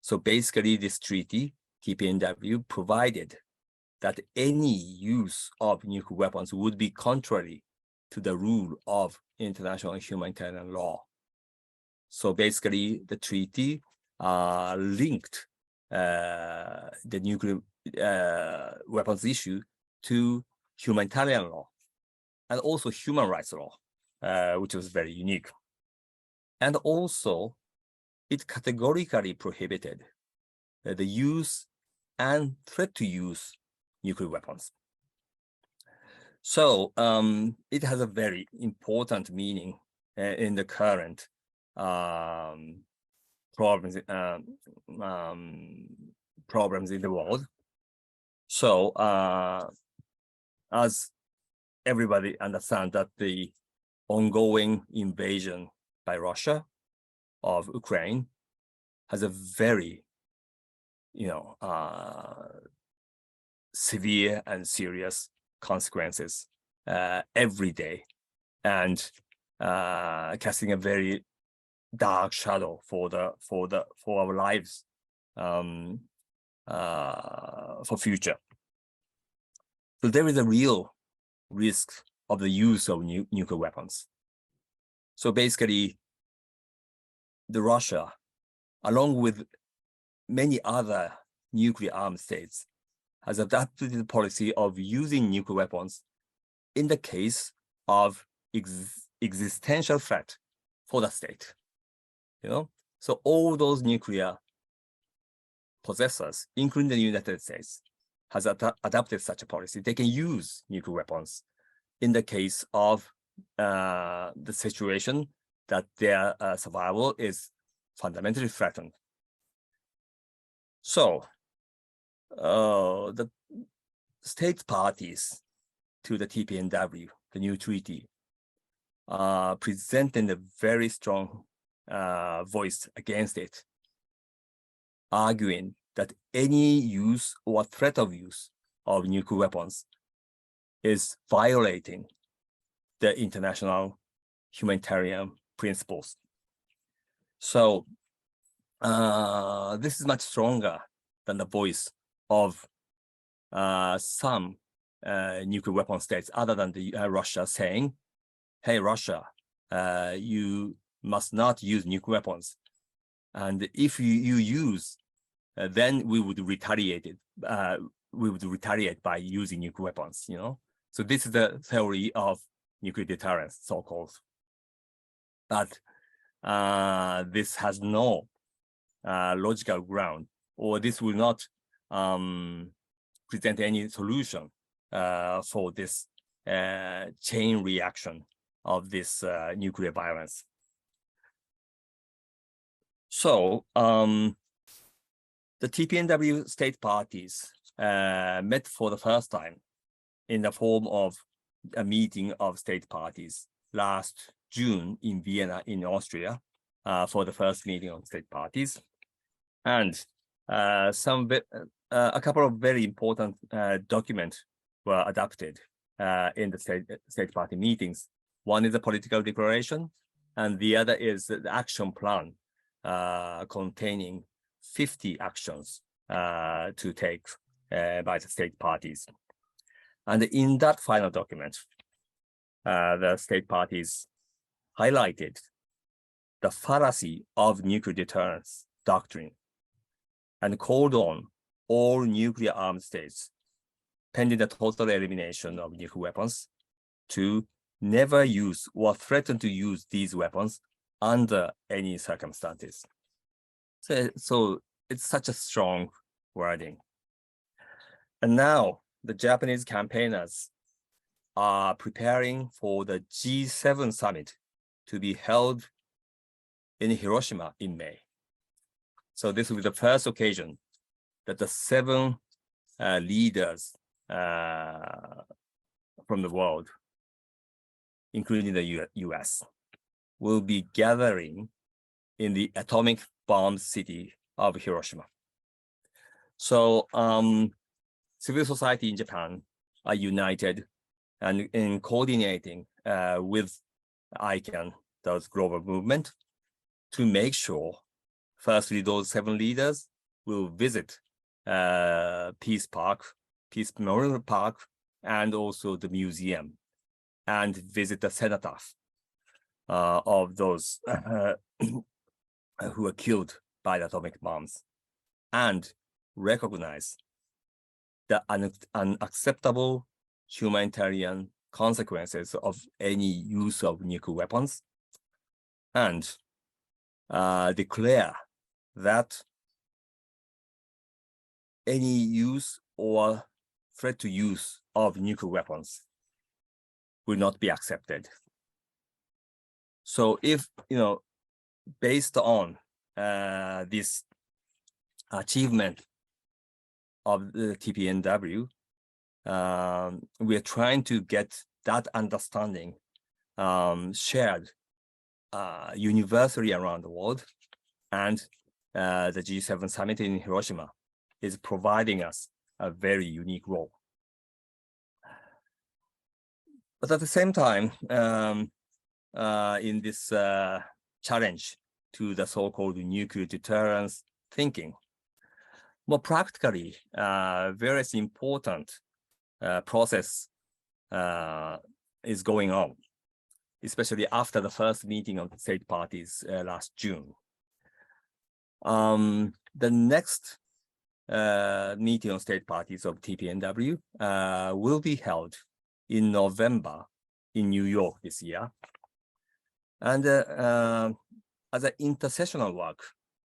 So basically this treaty, TPNW, provided that any use of nuclear weapons would be contrary to the rule of international humanitarian law. So basically the treaty linked the nuclear weapons issue to humanitarian law and also human rights law, which was very unique. And also, it categorically prohibited the use and threat to use nuclear weapons. So it has a very important meaning in the current problems in the world. So as everybody understands that the ongoing invasion by Russia of Ukraine has a very, severe and serious consequences every day, and casting a very dark shadow for our lives for future. So there is a real risk of the use of nuclear weapons. So basically, the Russia, along with many other nuclear armed states, has adopted the policy of using nuclear weapons in the case of existential threat for the state. So all those nuclear possessors, including the United States, has adopted such a policy. They can use nuclear weapons in the case of the situation that their survival is fundamentally threatened. So the state parties to the TPNW, the new treaty, presented a very strong voice against it, arguing that any use or threat of use of nuclear weapons is violating the international humanitarian principles. So this is much stronger than the voice of some nuclear weapon states other than the Russia saying, hey, Russia, you must not use nuclear weapons. And if you use, then we would retaliate it. We would retaliate by using nuclear weapons, So this is the theory of nuclear deterrence, so-called. But this has no logical ground, or this will not present any solution for this chain reaction of this nuclear violence. So the TPNW state parties met for the first time in the form of a meeting of state parties last June in Vienna, in Austria, for the first meeting of state parties. And a couple of very important documents were adopted in the state party meetings. One is a political declaration, and the other is the action plan containing 50 actions to take by the state parties. And in that final document, the state parties highlighted the fallacy of nuclear deterrence doctrine and called on all nuclear armed states, pending the total elimination of nuclear weapons, to never use or threaten to use these weapons under any circumstances. So it's such a strong wording. And now the Japanese campaigners are preparing for the G7 summit to be held in Hiroshima in May. So this will be the first occasion that the 7 leaders from the world, including the US, will be gathering in the atomic bomb city of Hiroshima. So civil society in Japan are united and in coordinating with ICANN, those global movement, to make sure, firstly, those 7 leaders will visit Peace Memorial Park, and also the museum, and visit the cenotaph of those who were killed by the atomic bombs, and recognize the unacceptable humanitarian consequences of any use of nuclear weapons, and declare that any use or threat to use of nuclear weapons will not be accepted. So if, based on this achievement of the TPNW, we are trying to get that understanding shared universally around the world, and the G7 summit in Hiroshima is providing us a very unique role. But at the same time, in this challenge to the so-called nuclear deterrence thinking, more practically, various important process is going on, especially after the first meeting of the state parties last June. The next meeting of state parties of TPNW will be held in November in New York this year. And as an intercessional work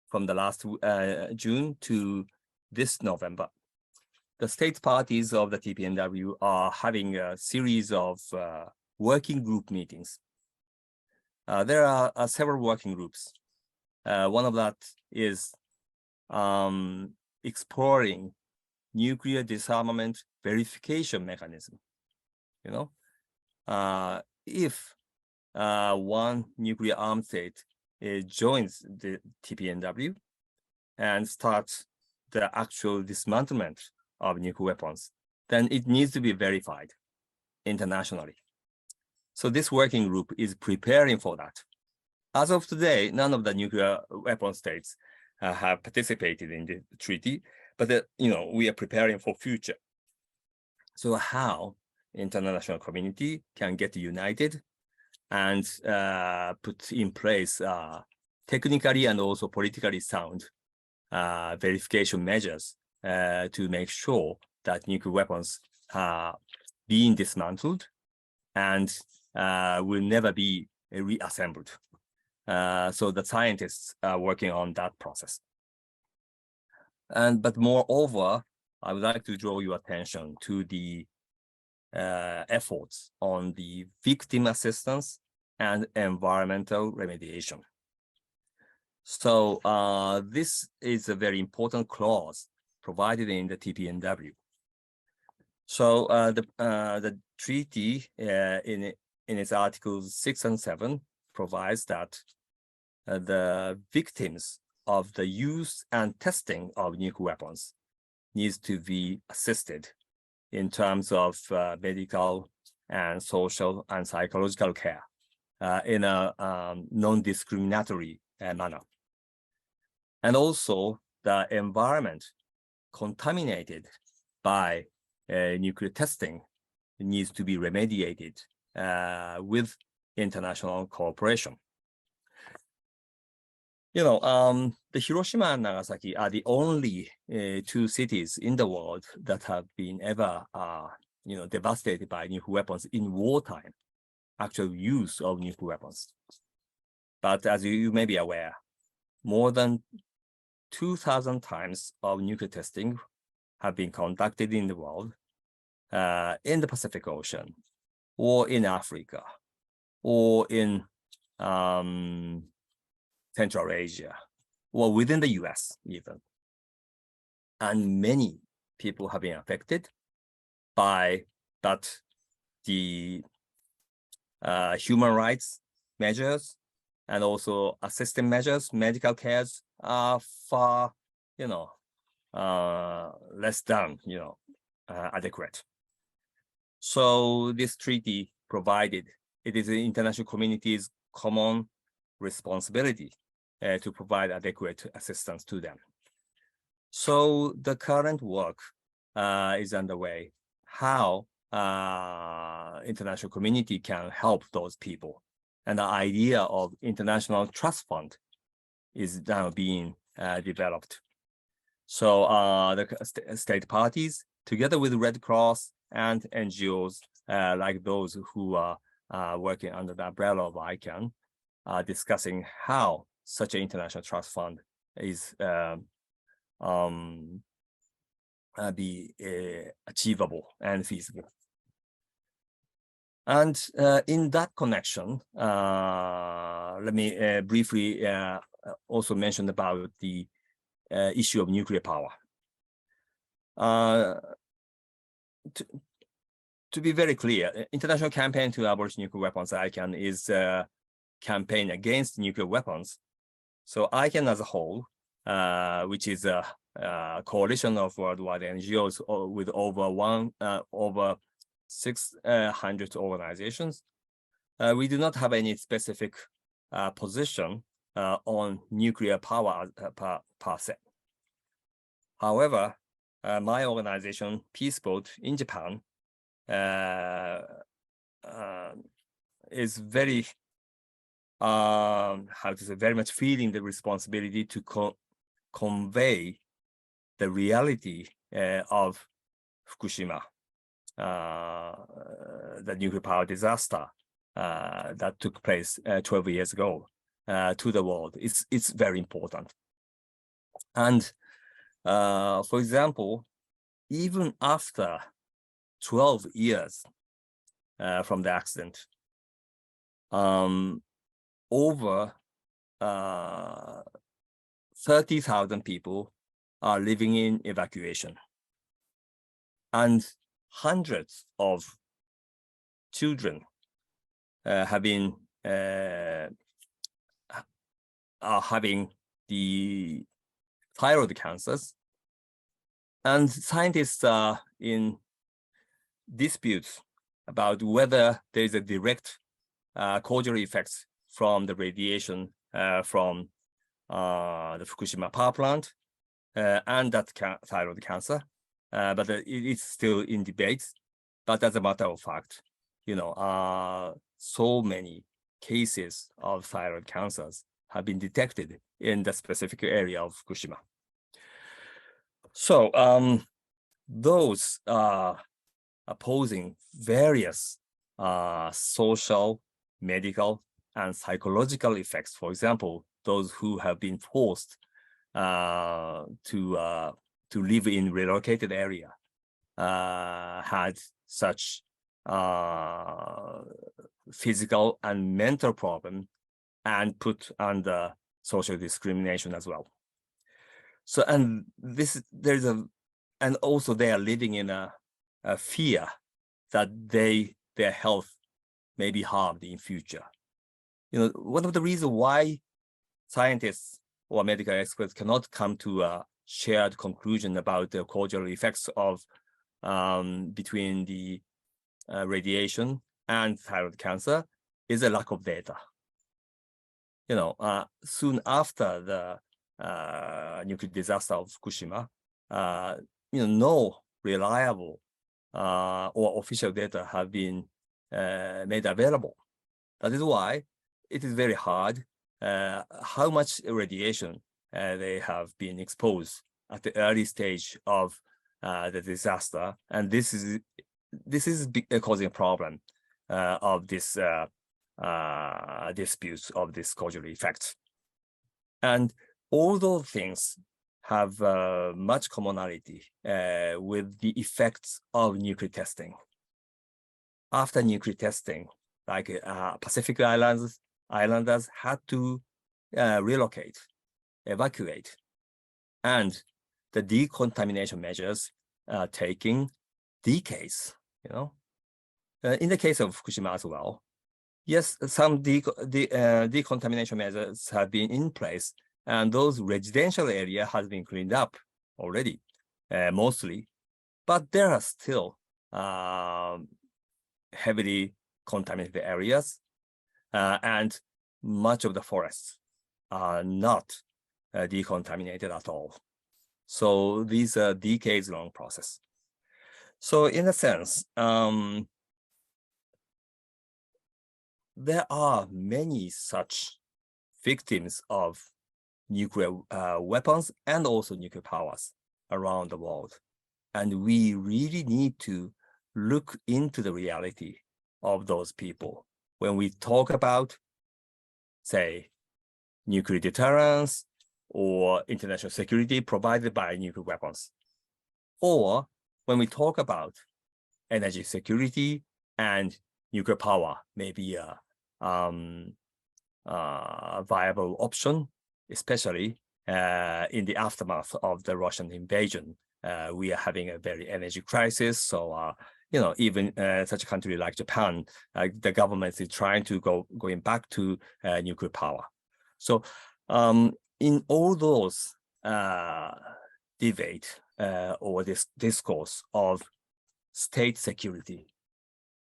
from the last June to this November, the state parties of the TPNW are having a series of working group meetings. There are several working groups. One of that is exploring nuclear disarmament verification mechanism. If one nuclear armed state joins the TPNW and starts the actual dismantlement of nuclear weapons, then it needs to be verified internationally. So this working group is preparing for that. As of today, none of the nuclear weapon states have participated in the treaty, but we are preparing for future. So how international community can get united and put in place technically and also politically sound verification measures to make sure that nuclear weapons are being dismantled and will never be reassembled. So the scientists are working on that process. But moreover, I would like to draw your attention to the efforts on the victim assistance and environmental remediation. So this is a very important clause provided in the TPNW. So the treaty in its articles 6 and 7 provides that the victims of the use and testing of nuclear weapons needs to be assisted in terms of medical and social and psychological care in a non-discriminatory manner. And also the environment contaminated by nuclear testing needs to be remediated with international cooperation. The Hiroshima and Nagasaki are the only two cities in the world that have been ever, devastated by nuclear weapons in wartime, actual use of nuclear weapons. But as you may be aware, more than 2,000 times of nuclear testing have been conducted in the world, in the Pacific Ocean, or in Africa, or in Central Asia, or within the US even. And many people have been affected by that. The human rights measures and also assistance measures, medical cares are far, less than, adequate. So this treaty provided it is the international community's common responsibility to provide adequate assistance to them. So the current work is underway, how international community can help those people. And the idea of international trust fund is now being developed. So the state parties, together with Red Cross and NGOs like those who are working under the umbrella of ICANN, are discussing how such an international trust fund is be achievable and feasible. And in that connection, let me briefly also mention about the issue of nuclear power. To be very clear, International Campaign to Abolish Nuclear Weapons, ICANN, is a campaign against nuclear weapons. So ICANN as a whole, which is a coalition of worldwide NGOs with over 600 organizations, we do not have any specific position on nuclear power per se. However, my organization, Peace Boat in Japan, is very, very much feeling the responsibility to convey the reality of Fukushima, the nuclear power disaster that took place 12 years ago to the world. It's very important. And for example, even after 12 years from the accident, over 30,000 people are living in evacuation, and hundreds of children are having the thyroid cancers, and scientists are in disputes about whether there is a direct causal effects from the radiation from the Fukushima power plant and that thyroid cancer, but it's still in debate. But as a matter of fact, so many cases of thyroid cancers have been detected in the specific area of Fukushima. So those are opposing various social, medical, and psychological effects. For example, those who have been forced to live in relocated area had such physical and mental problem and put under social discrimination as well. So, and and also they are living in a fear that their health may be harmed in future. One of the reasons why scientists or medical experts cannot come to a shared conclusion about the causal effects of between the radiation and thyroid cancer is a lack of data. Soon after the nuclear disaster of Fukushima, no reliable or official data have been made available. That is why it is very hard how much radiation they have been exposed at the early stage of the disaster, and this is causing a problem of this disputes of this causal effect. And all those things have much commonality with the effects of nuclear testing. After nuclear testing, like Pacific Islanders had to relocate, evacuate, and the decontamination measures taking decades. In the case of Fukushima as well, yes, some decontamination measures have been in place, and those residential area has been cleaned up already, mostly, but there are still heavily contaminated areas, and much of the forests are not decontaminated at all. So these are decades-long process. So in a sense, there are many such victims of nuclear weapons and also nuclear powers around the world. And we really need to look into the reality of those people when we talk about, say, nuclear deterrence or international security provided by nuclear weapons, or when we talk about energy security and nuclear power may be a viable option, especially in the aftermath of the Russian invasion. We are having a very energy crisis. So, even such a country like Japan, the government is trying to going back to nuclear power. So in all those debate or this discourse of state security,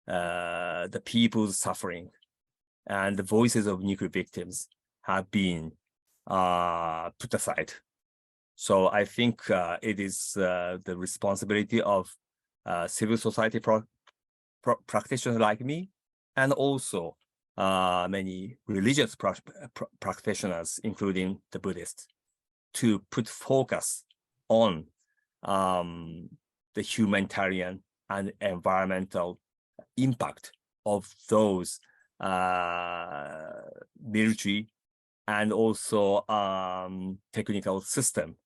the people's suffering and the voices of nuclear victims have been put aside. So I think it is the responsibility of civil society practitioners like me, and also many religious practitioners, including the Buddhists, to put focus on the humanitarian and environmental impact of those military and also technical system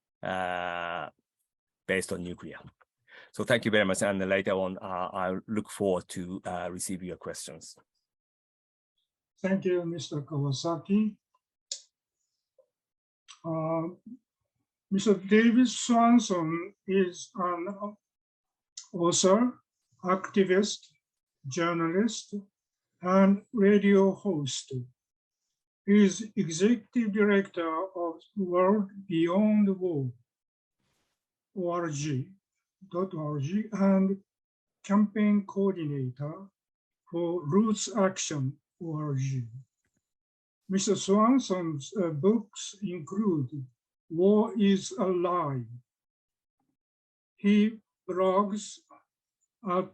based on nuclear. So thank you very much. And later on, I look forward to receive your questions. Thank you, Mr. Kawasaki. Mr. David Swanson is an author, activist, journalist, and radio host. He is executive director of World Beyond War, .org, and campaign coordinator for Roots Action, .org. Mr. Swanson's books include War is Alive. He blogs at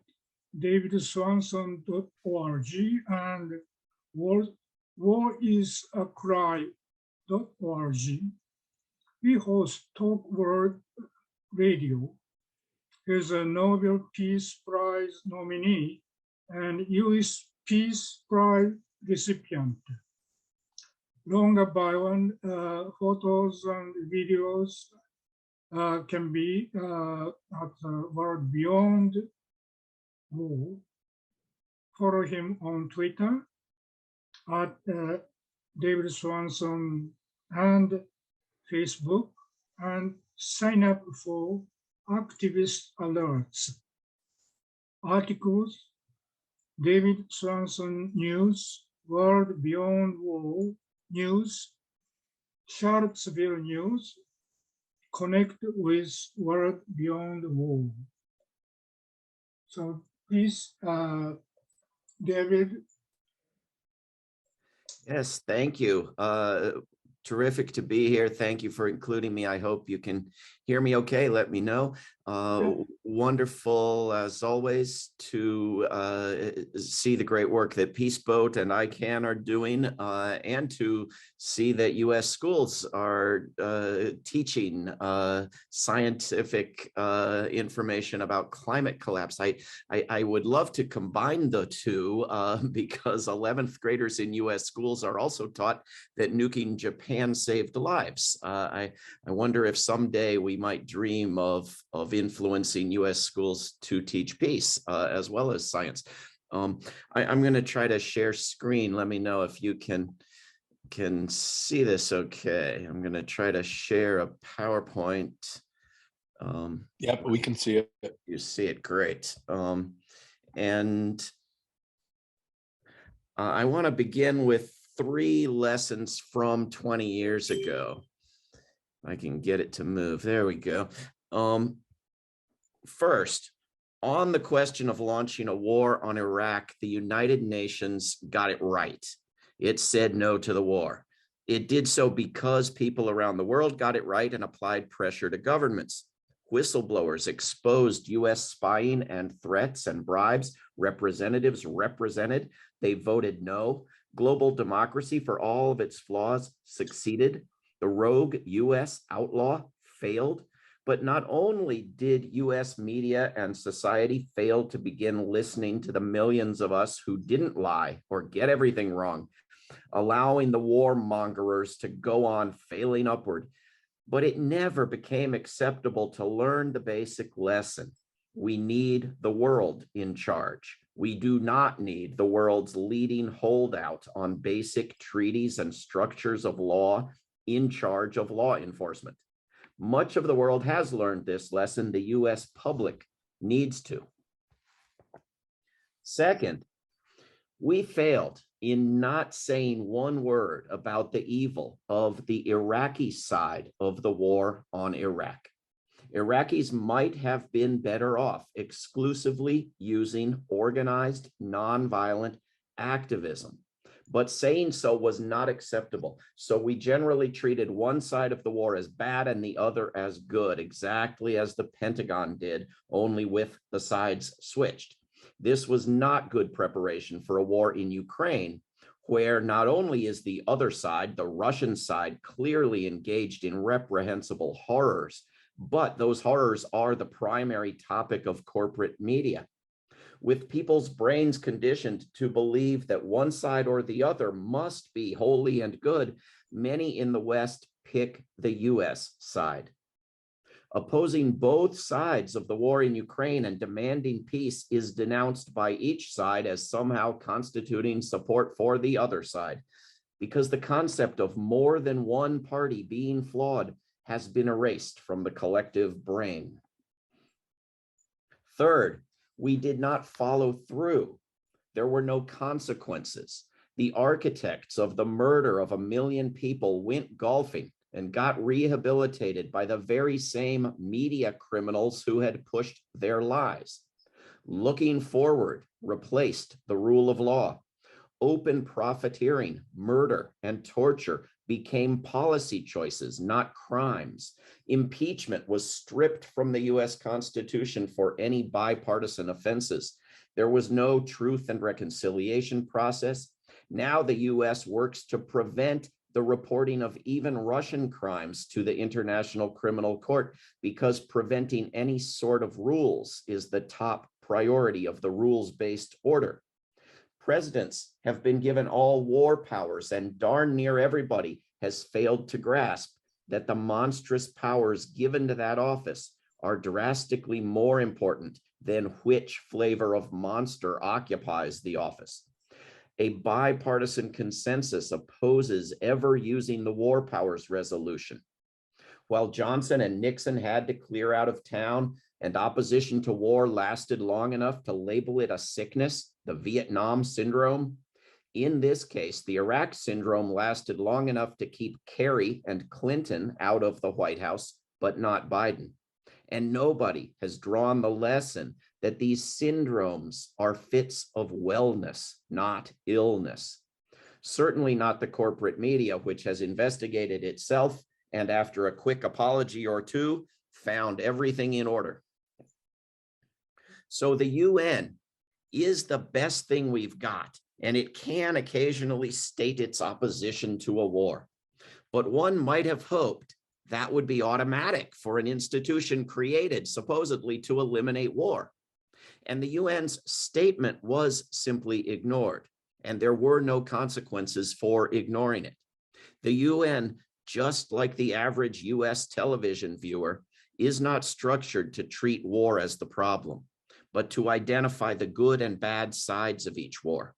davidswanson.org and warisacry.org. He hosts Talk World Radio. He is a Nobel Peace Prize nominee and U.S. Peace Prize recipient. Longer bio and photos and videos can be at World Beyond War. Follow him on Twitter at David Swanson and Facebook, and sign up for activist alerts. Articles, David Swanson News, World Beyond War News, Charlottesville News, Connect with World Beyond War. So Please, David. Yes, thank you. Terrific to be here. Thank you for including me. I hope you can hear me okay. Let me know. Wonderful, as always, to see the great work that Peace Boat and ICANN are doing, and to see that U.S. schools are teaching scientific information about climate collapse. I would love to combine the two because 11th graders in U.S. schools are also taught that nuking Japan saved lives. I wonder if someday we might dream of influencing U.S. schools to teach peace as well as science. I'm going to try to share screen. Let me know if you can see this okay. I'm going to try to share a PowerPoint. Yep, we can see it. You see it, great. And I want to begin with 3 lessons from 20 years ago. I can get it to move. There we go. First, on the question of launching a war on Iraq, the United Nations got it right. It said no to the war. It did so because people around the world got it right and applied pressure to governments. Whistleblowers exposed U.S. spying and threats and bribes. Representatives represented. They voted no. Global democracy, for all of its flaws, succeeded. The rogue U.S. outlaw failed. But not only did U.S. media and society fail to begin listening to the millions of us who didn't lie or get everything wrong, allowing the warmongers to go on failing upward, but it never became acceptable to learn the basic lesson. We need the world in charge. We do not need the world's leading holdout on basic treaties and structures of law in charge of law enforcement. Much of the world has learned this lesson. The U.S. public needs to. Second, we failed in not saying one word about the evil of the Iraqi side of the war on Iraq. Iraqis might have been better off exclusively using organized, nonviolent activism. But saying so was not acceptable. So we generally treated one side of the war as bad and the other as good, exactly as the Pentagon did, only with the sides switched. This was not good preparation for a war in Ukraine, where not only is the other side, the Russian side, clearly engaged in reprehensible horrors, but those horrors are the primary topic of corporate media. With people's brains conditioned to believe that one side or the other must be holy and good, many in the West pick the US side. Opposing both sides of the war in Ukraine and demanding peace is denounced by each side as somehow constituting support for the other side, because the concept of more than one party being flawed has been erased from the collective brain. Third, we did not follow through. There were no consequences. The architects of the murder of 1 million people went golfing and got rehabilitated by the very same media criminals who had pushed their lies. Looking forward replaced the rule of law. Open profiteering, murder, and torture became policy choices, not crimes. Impeachment was stripped from the US Constitution for any bipartisan offenses. There was no truth and reconciliation process. Now the US works to prevent the reporting of even Russian crimes to the International Criminal Court because preventing any sort of rules is the top priority of the rules-based order. Presidents have been given all war powers, and darn near everybody has failed to grasp that the monstrous powers given to that office are drastically more important than which flavor of monster occupies the office. A bipartisan consensus opposes ever using the war powers resolution. While Johnson and Nixon had to clear out of town and opposition to war lasted long enough to label it a sickness, the Vietnam syndrome, in this case, the Iraq syndrome lasted long enough to keep Kerry and Clinton out of the White House, but not Biden. And nobody has drawn the lesson that these syndromes are fits of wellness, not illness. Certainly not the corporate media, which has investigated itself and after a quick apology or two, found everything in order. So the UN is the best thing we've got, and it can occasionally state its opposition to a war. But one might have hoped that would be automatic for an institution created supposedly to eliminate war. And the UN's statement was simply ignored, and there were no consequences for ignoring it. The UN, just like the average US television viewer, is not structured to treat war as the problem, but to identify the good and bad sides of each war.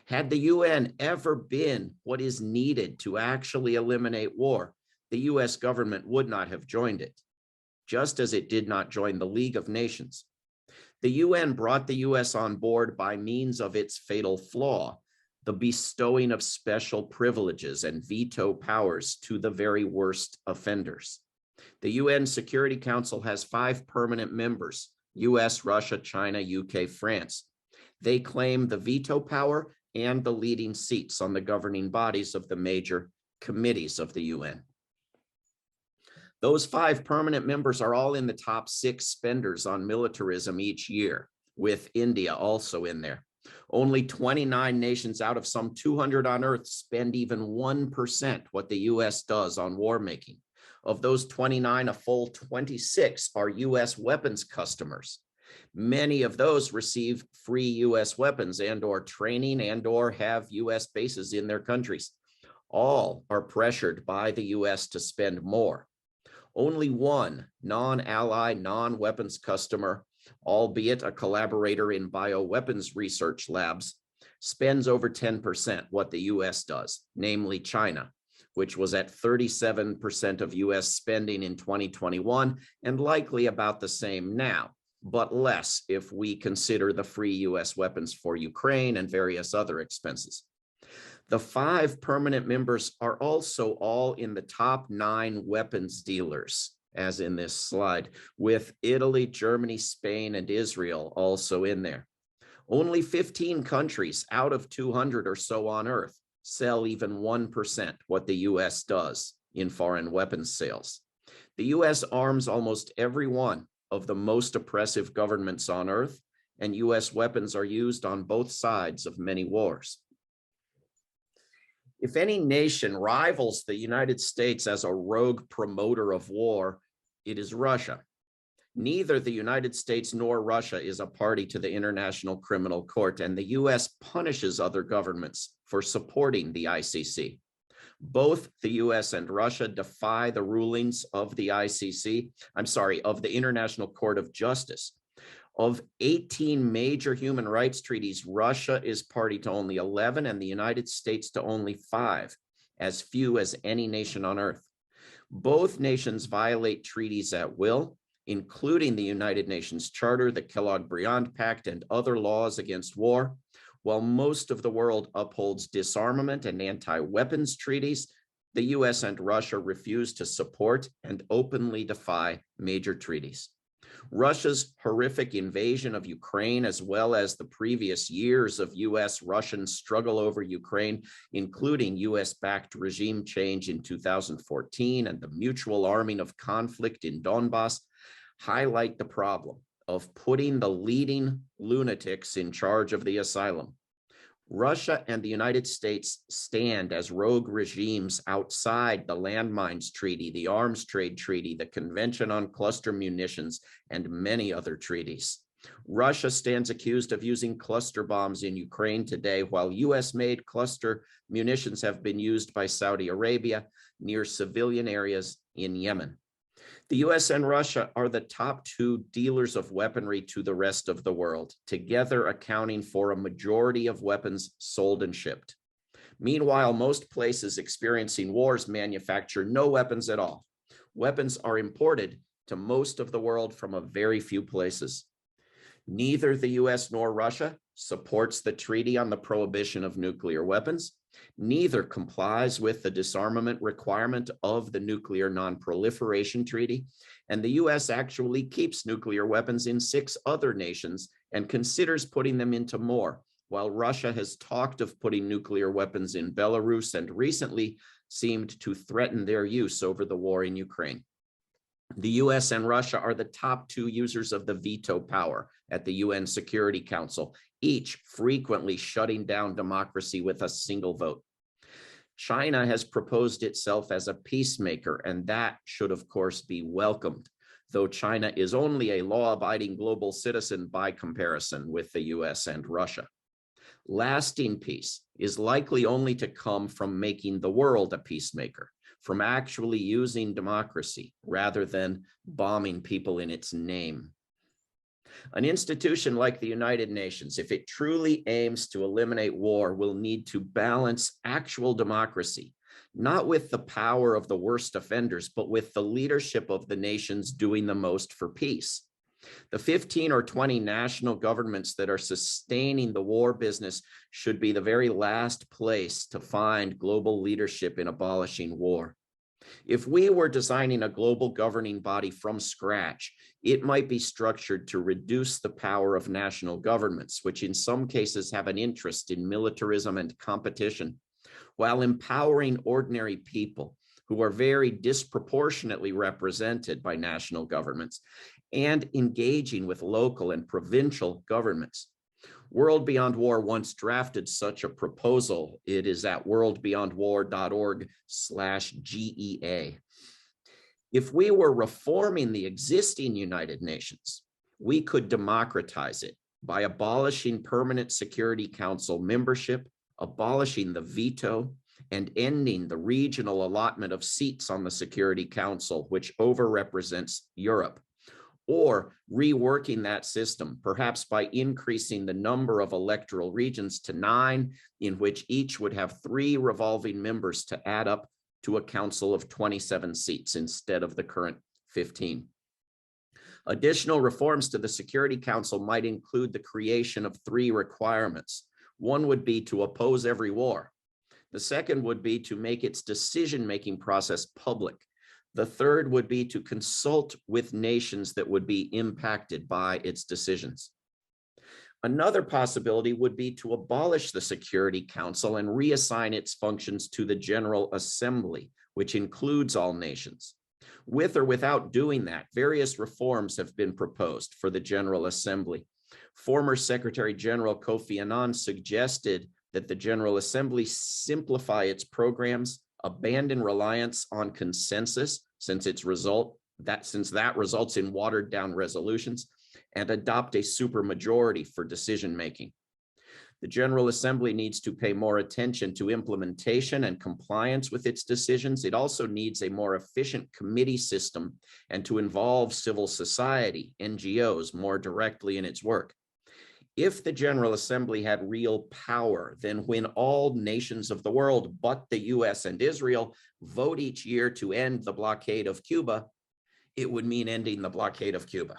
Had the UN ever been what is needed to actually eliminate war, the US government would not have joined it, just as it did not join the League of Nations. The UN brought the US on board by means of its fatal flaw, the bestowing of special privileges and veto powers to the very worst offenders. The UN Security Council has 5 permanent members: US, Russia, China, UK, France. They claim the veto power and the leading seats on the governing bodies of the major committees of the UN. Those 5 permanent members are all in the top 6 spenders on militarism each year, with India also in there. Only 29 nations out of some 200 on Earth spend even 1% what the US does on war making. Of those 29, a full 26 are US weapons customers. Many of those receive free US weapons and/or training and/or have US bases in their countries. All are pressured by the US to spend more. Only one non-ally, non-weapons customer, albeit a collaborator in bioweapons research labs, spends over 10% what the US does, namely China, which was at 37% of US spending in 2021 and likely about the same now, but less if we consider the free US weapons for Ukraine and various other expenses. The 5 permanent members are also all in the top 9 weapons dealers, as in this slide, with Italy, Germany, Spain, and Israel also in there. Only 15 countries out of 200 or so on Earth sell even 1% what the US does in foreign weapons sales. The US arms almost every one of the most oppressive governments on Earth, and US weapons are used on both sides of many wars. If any nation rivals the United States as a rogue promoter of war, it is Russia. Neither the United States nor Russia is a party to the International Criminal Court, and the US punishes other governments for supporting the ICC. Both the US and Russia defy the rulings of the of the International Court of Justice. Of 18 major human rights treaties, Russia is party to only 11 and the United States to only 5, as few as any nation on Earth. Both nations violate treaties at will, including the United Nations Charter, the Kellogg-Briand Pact, and other laws against war. While most of the world upholds disarmament and anti-weapons treaties, the US and Russia refuse to support and openly defy major treaties. Russia's horrific invasion of Ukraine, as well as the previous years of US-Russian struggle over Ukraine, including US-backed regime change in 2014 and the mutual arming of conflict in Donbass, highlight the problem of putting the leading lunatics in charge of the asylum. Russia and the United States stand as rogue regimes outside the Landmines Treaty, the Arms Trade Treaty, the Convention on Cluster Munitions, and many other treaties. Russia stands accused of using cluster bombs in Ukraine today, while US-made cluster munitions have been used by Saudi Arabia near civilian areas in Yemen. The US and Russia are the top 2 dealers of weaponry to the rest of the world, together accounting for a majority of weapons sold and shipped. Meanwhile, most places experiencing wars manufacture no weapons at all. Weapons are imported to most of the world from a very few places. Neither the US nor Russia supports the treaty on the prohibition of nuclear weapons. Neither complies with the disarmament requirement of the Nuclear Non-Proliferation Treaty. And the US actually keeps nuclear weapons in 6 other nations and considers putting them into more, while Russia has talked of putting nuclear weapons in Belarus and recently seemed to threaten their use over the war in Ukraine. The US and Russia are the top 2 users of the veto power at the UN Security Council, each frequently shutting down democracy with a single vote. China has proposed itself as a peacemaker, and that should, of course, be welcomed, though China is only a law-abiding global citizen by comparison with the US and Russia. Lasting peace is likely only to come from making the world a peacemaker, from actually using democracy rather than bombing people in its name. An institution like the United Nations, if it truly aims to eliminate war, will need to balance actual democracy, not with the power of the worst offenders, but with the leadership of the nations doing the most for peace. The 15 or 20 national governments that are sustaining the war business should be the very last place to find global leadership in abolishing war. If we were designing a global governing body from scratch, it might be structured to reduce the power of national governments, which in some cases have an interest in militarism and competition, while empowering ordinary people who are very disproportionately represented by national governments and engaging with local and provincial governments. World Beyond War once drafted such a proposal. It is at worldbeyondwar.org/GEA. If we were reforming the existing United Nations, we could democratize it by abolishing permanent Security Council membership, abolishing the veto, and ending the regional allotment of seats on the Security Council, which overrepresents Europe, or reworking that system, perhaps by increasing the number of electoral regions to 9, in which each would have 3 revolving members to add up to a council of 27 seats instead of the current 15. Additional reforms to the Security Council might include the creation of 3 requirements. One would be to oppose every war. The second would be to make its decision-making process public. The third would be to consult with nations that would be impacted by its decisions. Another possibility would be to abolish the Security Council and reassign its functions to the General Assembly, which includes all nations. With or without doing that, various reforms have been proposed for the General Assembly. Former Secretary General Kofi Annan suggested that the General Assembly simplify its programs, abandon reliance on consensus, since that results in watered down resolutions, and adopt a supermajority for decision making. The General Assembly needs to pay more attention to implementation and compliance with its decisions. It also needs a more efficient committee system and to involve civil society, NGOs, more directly in its work. If the General Assembly had real power, then when all nations of the world but the US and Israel vote each year to end the blockade of Cuba, it would mean ending the blockade of Cuba.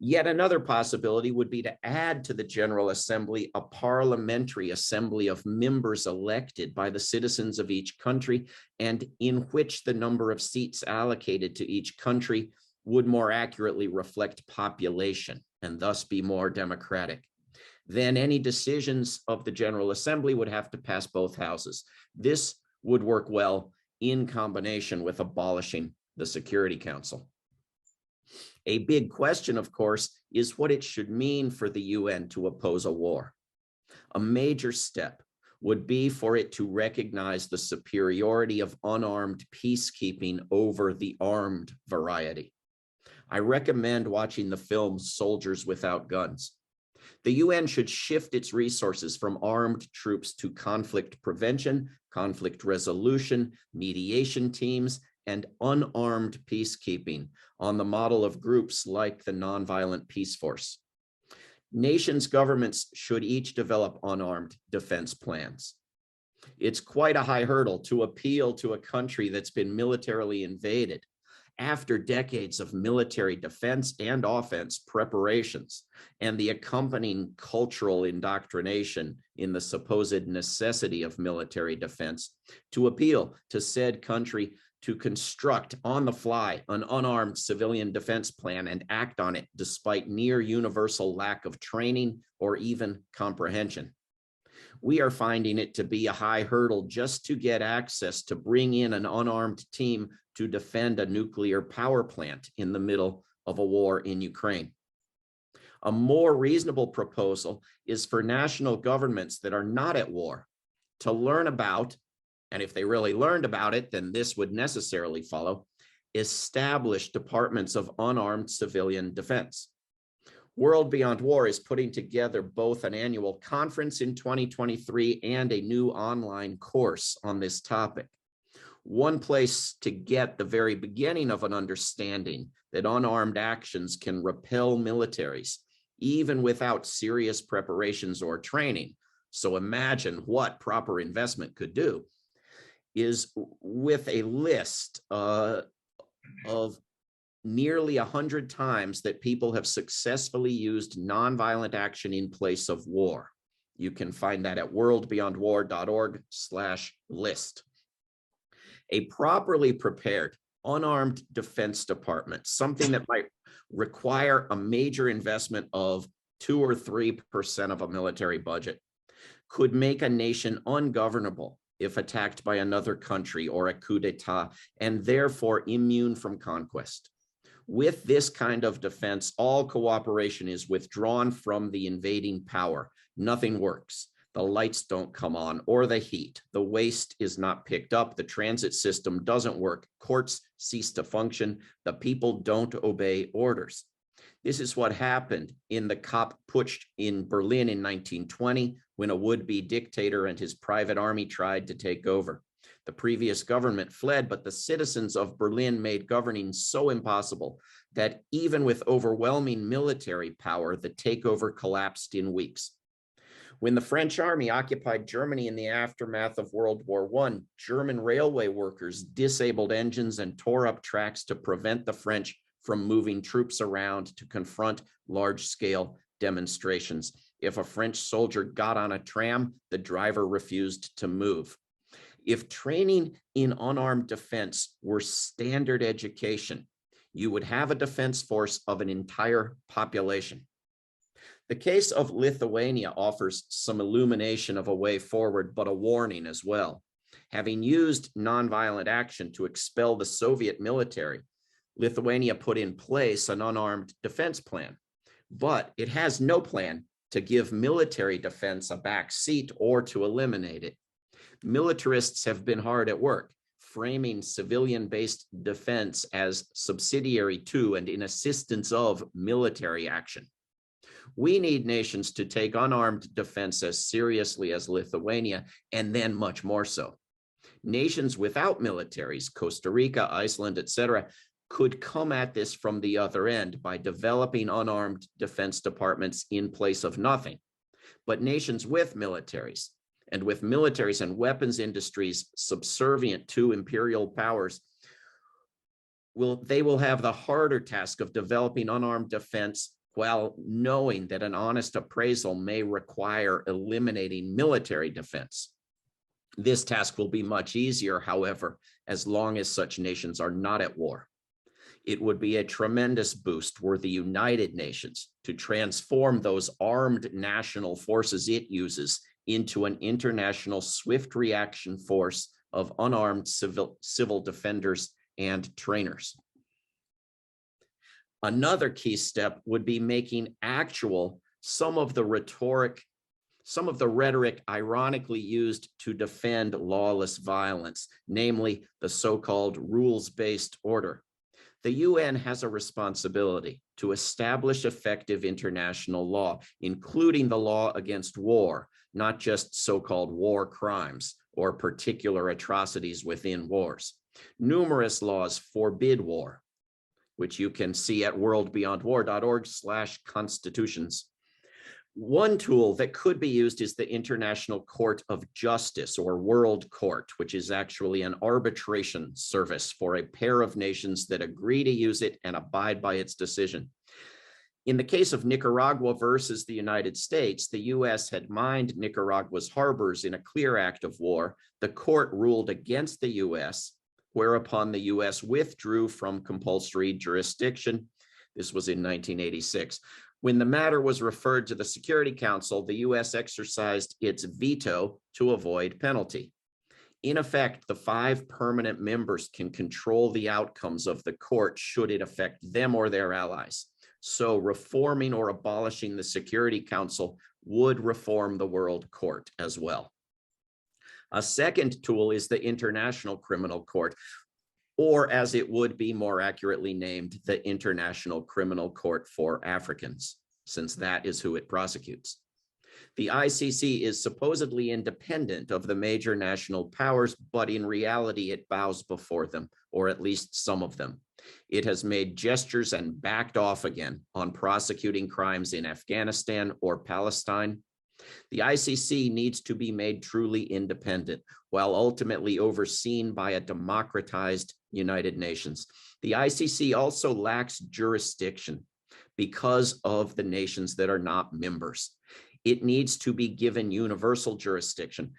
Yet another possibility would be to add to the General Assembly a parliamentary assembly of members elected by the citizens of each country, and in which the number of seats allocated to each country would more accurately reflect population and thus be more democratic. Then any decisions of the General Assembly would have to pass both houses. This would work well in combination with abolishing the Security Council. A big question, of course, is what it should mean for the UN to oppose a war. A major step would be for it to recognize the superiority of unarmed peacekeeping over the armed variety. I recommend watching the film Soldiers Without Guns. The UN should shift its resources from armed troops to conflict prevention, conflict resolution, mediation teams, and unarmed peacekeeping on the model of groups like the Nonviolent Peace Force. Nations' governments should each develop unarmed defense plans. It's quite a high hurdle to appeal to a country that's been militarily invaded After decades of military defense and offense preparations and the accompanying cultural indoctrination in the supposed necessity of military defense, to appeal to said country to construct on the fly an unarmed civilian defense plan and act on it despite near universal lack of training or even comprehension. We are finding it to be a high hurdle just to get access to bring in an unarmed team to defend a nuclear power plant in the middle of a war in Ukraine. A more reasonable proposal is for national governments that are not at war to learn about, and if they really learned about it, then this would necessarily follow, established departments of unarmed civilian defense. World Beyond War is putting together both an annual conference in 2023 and a new online course on this topic. One place to get the very beginning of an understanding that unarmed actions can repel militaries, even without serious preparations or training. So imagine what proper investment could do, is with a list of nearly 100 times that people have successfully used nonviolent action in place of war. You can find that at worldbeyondwar.org/list. A properly prepared unarmed defense department, something that might require a major investment of 2 or 3% of a military budget, could make a nation ungovernable if attacked by another country or a coup d'etat, and therefore immune from conquest. With this kind of defense, all cooperation is withdrawn from the invading power. Nothing works. The lights don't come on or the heat. The waste is not picked up. The transit system doesn't work. Courts cease to function. The people don't obey orders. This is what happened in the Kapp Putsch in Berlin in 1920, when a would-be dictator and his private army tried to take over. The previous government fled, but the citizens of Berlin made governing so impossible that even with overwhelming military power, the takeover collapsed in weeks. When the French army occupied Germany in the aftermath of World War I, German railway workers disabled engines and tore up tracks to prevent the French from moving troops around to confront large-scale demonstrations. If a French soldier got on a tram, the driver refused to move. If training in unarmed defense were standard education, you would have a defense force of an entire population. The case of Lithuania offers some illumination of a way forward, but a warning as well. Having used nonviolent action to expel the Soviet military, Lithuania put in place an unarmed defense plan, but it has no plan to give military defense a back seat or to eliminate it. Militarists have been hard at work, framing civilian-based defense as subsidiary to and in assistance of military action. We need nations to take unarmed defense as seriously as Lithuania, and then much more so. Nations without militaries, Costa Rica, Iceland, etc., could come at this from the other end by developing unarmed defense departments in place of nothing. But nations with militaries, and with militaries and weapons industries subservient to imperial powers, they will have the harder task of developing unarmed defense while knowing that an honest appraisal may require eliminating military defense. This task will be much easier, however, as long as such nations are not at war. It would be a tremendous boost were the United Nations to transform those armed national forces it uses into an international swift reaction force of unarmed civil defenders and trainers. Another key step would be making actual some of the rhetoric ironically used to defend lawless violence, namely the so-called rules-based order. The UN has a responsibility to establish effective international law, including the law against war, not just so-called war crimes or particular atrocities within wars. Numerous laws forbid war, which you can see at worldbeyondwar.org/constitutions. One tool that could be used is the International Court of Justice, or World Court, which is actually an arbitration service for a pair of nations that agree to use it and abide by its decision. In the case of Nicaragua versus the United States, the US had mined Nicaragua's harbors in a clear act of war. The court ruled against the US, whereupon the US withdrew from compulsory jurisdiction. This was in 1986. When the matter was referred to the Security Council, the US exercised its veto to avoid penalty. In effect, the 5 permanent members can control the outcomes of the court should it affect them or their allies. So reforming or abolishing the Security Council would reform the World Court as well. A second tool is the International Criminal Court, or as it would be more accurately named, the International Criminal Court for Africans, since that is who it prosecutes. The ICC is supposedly independent of the major national powers, but in reality, it bows before them, or at least some of them. It has made gestures and backed off again on prosecuting crimes in Afghanistan or Palestine. The ICC needs to be made truly independent, while ultimately overseen by a democratized United Nations. The ICC also lacks jurisdiction because of the nations that are not members. It needs to be given universal jurisdiction.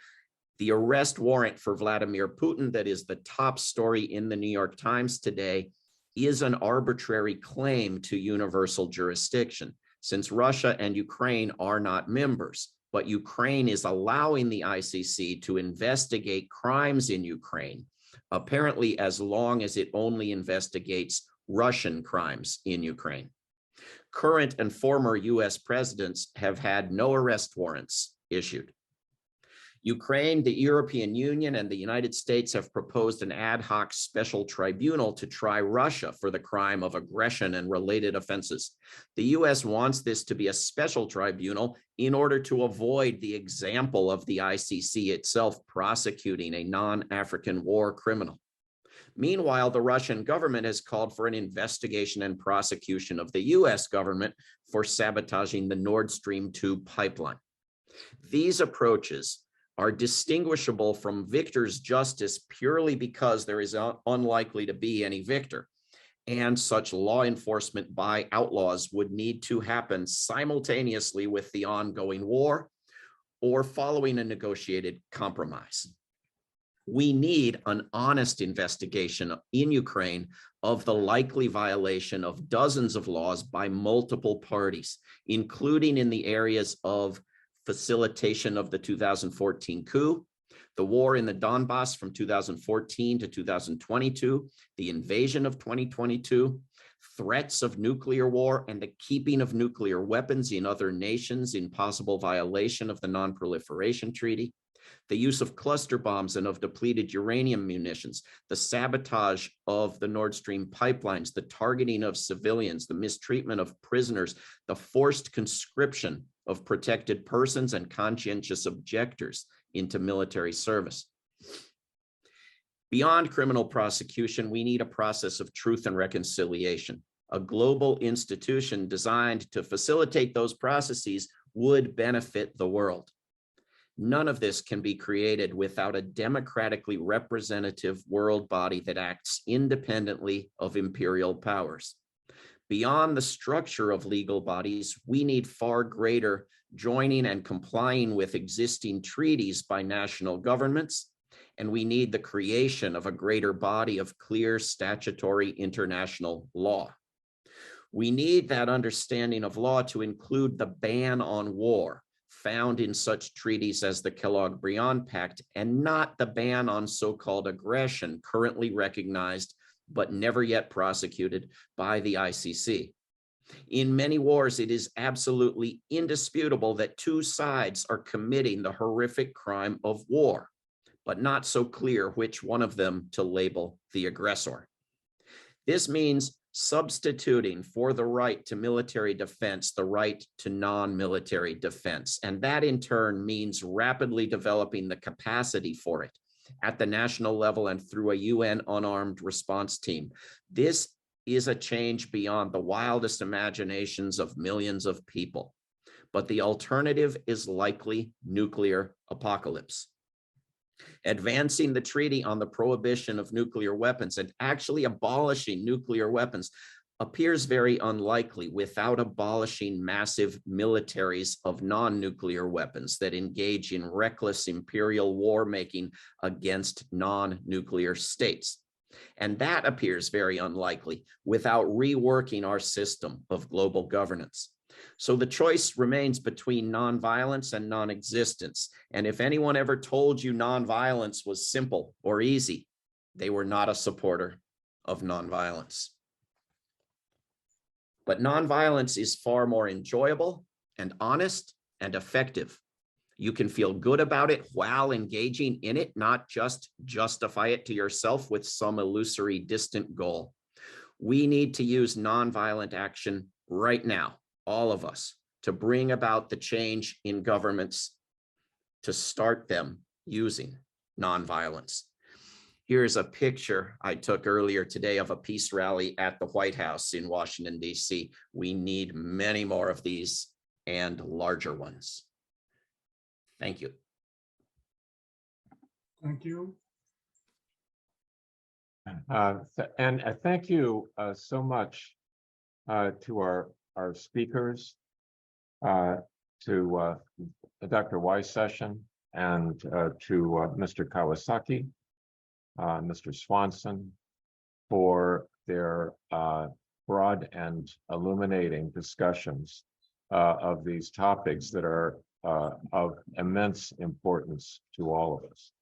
The arrest warrant for Vladimir Putin, that is the top story in the New York Times today, is an arbitrary claim to universal jurisdiction, since Russia and Ukraine are not members, but Ukraine is allowing the ICC to investigate crimes in Ukraine, apparently as long as it only investigates Russian crimes in Ukraine. Current and former US presidents have had no arrest warrants issued. Ukraine, the European Union, and the United States have proposed an ad hoc special tribunal to try Russia for the crime of aggression and related offenses. The US wants this to be a special tribunal in order to avoid the example of the ICC itself prosecuting a non-African war criminal. Meanwhile, the Russian government has called for an investigation and prosecution of the US government for sabotaging the Nord Stream 2 pipeline. These approaches are distinguishable from victor's justice purely because there is unlikely to be any victor, and such law enforcement by outlaws would need to happen simultaneously with the ongoing war or following a negotiated compromise. We need an honest investigation in Ukraine of the likely violation of dozens of laws by multiple parties, including in the areas of facilitation of the 2014 coup, the war in the Donbass from 2014 to 2022, the invasion of 2022, threats of nuclear war, and the keeping of nuclear weapons in other nations in possible violation of the Non-Proliferation Treaty, the use of cluster bombs and of depleted uranium munitions, the sabotage of the Nord Stream pipelines, the targeting of civilians, the mistreatment of prisoners, the forced conscription of protected persons and conscientious objectors into military service. Beyond criminal prosecution, we need a process of truth and reconciliation. A global institution designed to facilitate those processes would benefit the world. None of this can be created without a democratically representative world body that acts independently of imperial powers. Beyond the structure of legal bodies, we need far greater joining and complying with existing treaties by national governments, and we need the creation of a greater body of clear statutory international law. We need that understanding of law to include the ban on war found in such treaties as the Kellogg-Briand Pact, and not the ban on so-called aggression currently recognized but never yet prosecuted by the ICC. In many wars, it is absolutely indisputable that two sides are committing the horrific crime of war, but not so clear which one of them to label the aggressor. This means substituting for the right to military defense, the right to non-military defense. And that in turn means rapidly developing the capacity for it at the national level and through a UN unarmed response team. This is a change beyond the wildest imaginations of millions of people. but the alternative is likely nuclear apocalypse. Advancing the treaty on the prohibition of nuclear weapons and actually abolishing nuclear weapons appears very unlikely without abolishing massive militaries of non-nuclear weapons that engage in reckless imperial war making against non-nuclear states. And that appears very unlikely without reworking our system of global governance. So the choice remains between nonviolence and non-existence. And if anyone ever told you nonviolence was simple or easy, they were not a supporter of nonviolence. But nonviolence is far more enjoyable and honest and effective. You can feel good about it while engaging in it, not just justify it to yourself with some illusory distant goal. We need to use nonviolent action right now, all of us, to bring about the change in governments, to start them using nonviolence. Here's a picture I took earlier today of a peace rally at the White House in Washington, D.C. We need many more of these and larger ones. Thank you. Thank you. Thank you so much to our speakers, to Dr. Weiss session, and to Mr. Kawasaki, Mr. Swanson, for their broad and illuminating discussions of these topics that are of immense importance to all of us.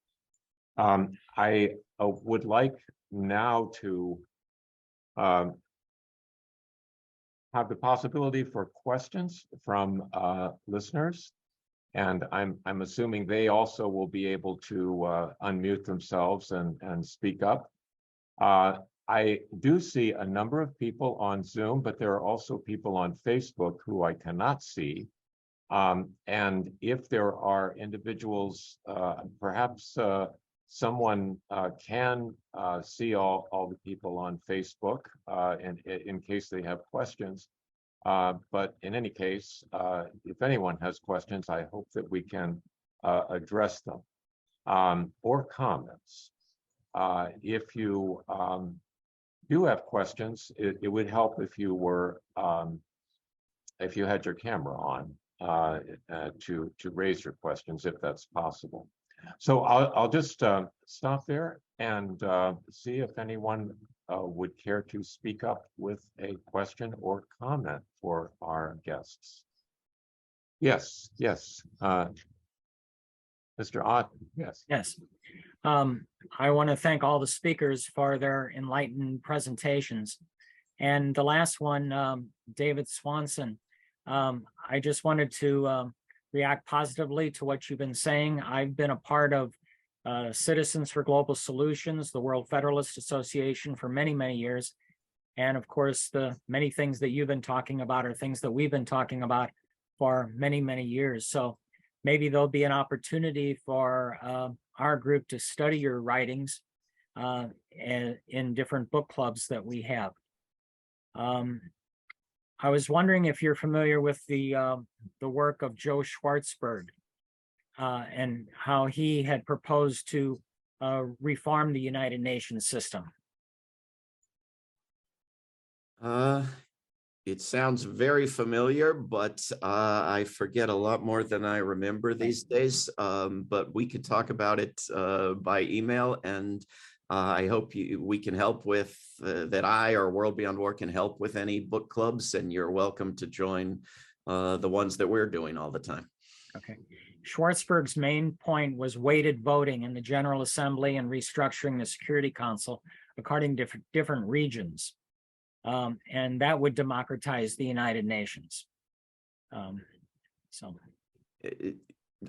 I would like now to have the possibility for questions from listeners, and I'm assuming they also will be able to unmute themselves and speak up. I do see a number of people on Zoom, but there are also people on Facebook who I cannot see. And if there are individuals, perhaps someone can see all the people on Facebook in case they have questions. But in any case, if anyone has questions, I hope that we can address them or comments. If you do have questions, it would help if you were if you had your camera on to raise your questions, if that's possible. So I'll just stop there and see if anyone would care to speak up with a question or comment for our guests. Yes, Mr. Ott, yes. Yes. I want to thank all the speakers for their enlightened presentations. And the last one, David Swanson, I just wanted to react positively to what you've been saying. I've been a part of Citizens for Global Solutions, the World Federalist Association, for many, many years. And of course, the many things that you've been talking about are things that we've been talking about for many, many years. So maybe there'll be an opportunity for our group to study your writings in different book clubs that we have. I was wondering if you're familiar with the work of Joe Schwartzberg and how he had proposed to reform the United Nations system. It sounds very familiar, but I forget a lot more than I remember these days. But we could talk about it by email, and I hope we can help with that. I or World Beyond War can help with any book clubs, and you're welcome to join the ones that we're doing all the time. Okay. Schwartzberg's main point was weighted voting in the General Assembly and restructuring the Security Council according to different regions. And that would democratize the United Nations.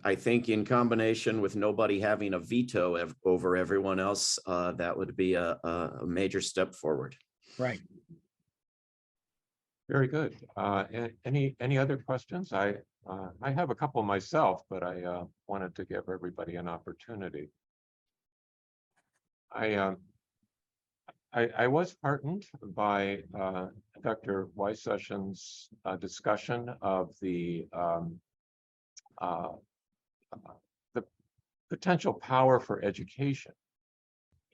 I think in combination with nobody having a veto over everyone else, that would be a major step forward. Right. Very good. Any other questions? I have a couple myself, but I wanted to give everybody an opportunity. I was heartened by Dr. Weissession's discussion of the potential power for education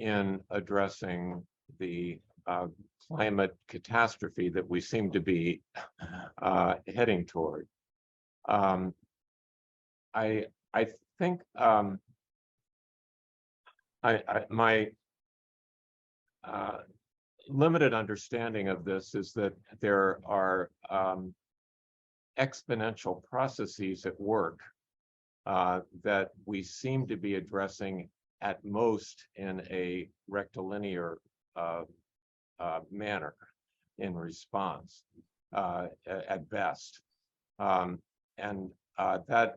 in addressing the climate catastrophe that we seem to be heading toward. I think my limited understanding of this is that there are exponential processes at work that we seem to be addressing at most in a rectilinear manner in response at best. And that